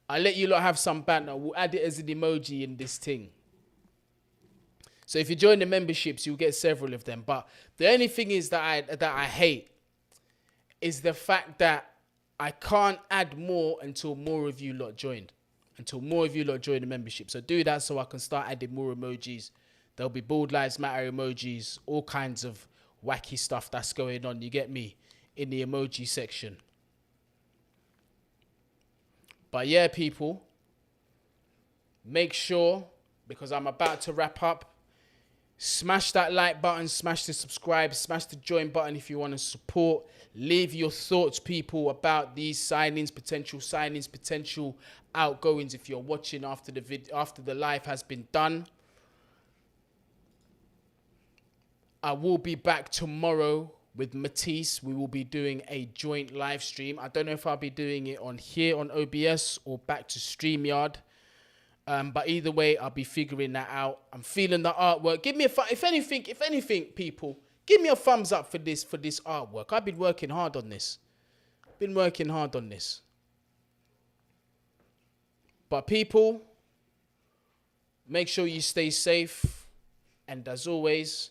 Speaker 1: We'll add it as an emoji in this thing. So if you join the memberships, you'll get several of them. But the only thing is that I hate is the fact that I can't add more until more of you lot joined. Until more of you lot join the membership. So do that so I can start adding more emojis. There'll be Bald Lives Matter emojis, all kinds of wacky stuff that's going on, you get me, in the emoji section. But yeah, people, make sure, because I'm about to wrap up, smash that like button, smash the subscribe, smash the join button if you want to support. Leave your thoughts, people, about these signings, potential outgoings if you're watching after the live has been done. I will be back tomorrow with Matisse. We will be doing a joint live stream. I don't know if I'll be doing it on here on OBS or back to StreamYard. But either way, I'll be figuring that out. I'm feeling the artwork. Give me if anything, people, give me a thumbs up for this artwork. I've been working hard on this. But people, make sure you stay safe. And as always,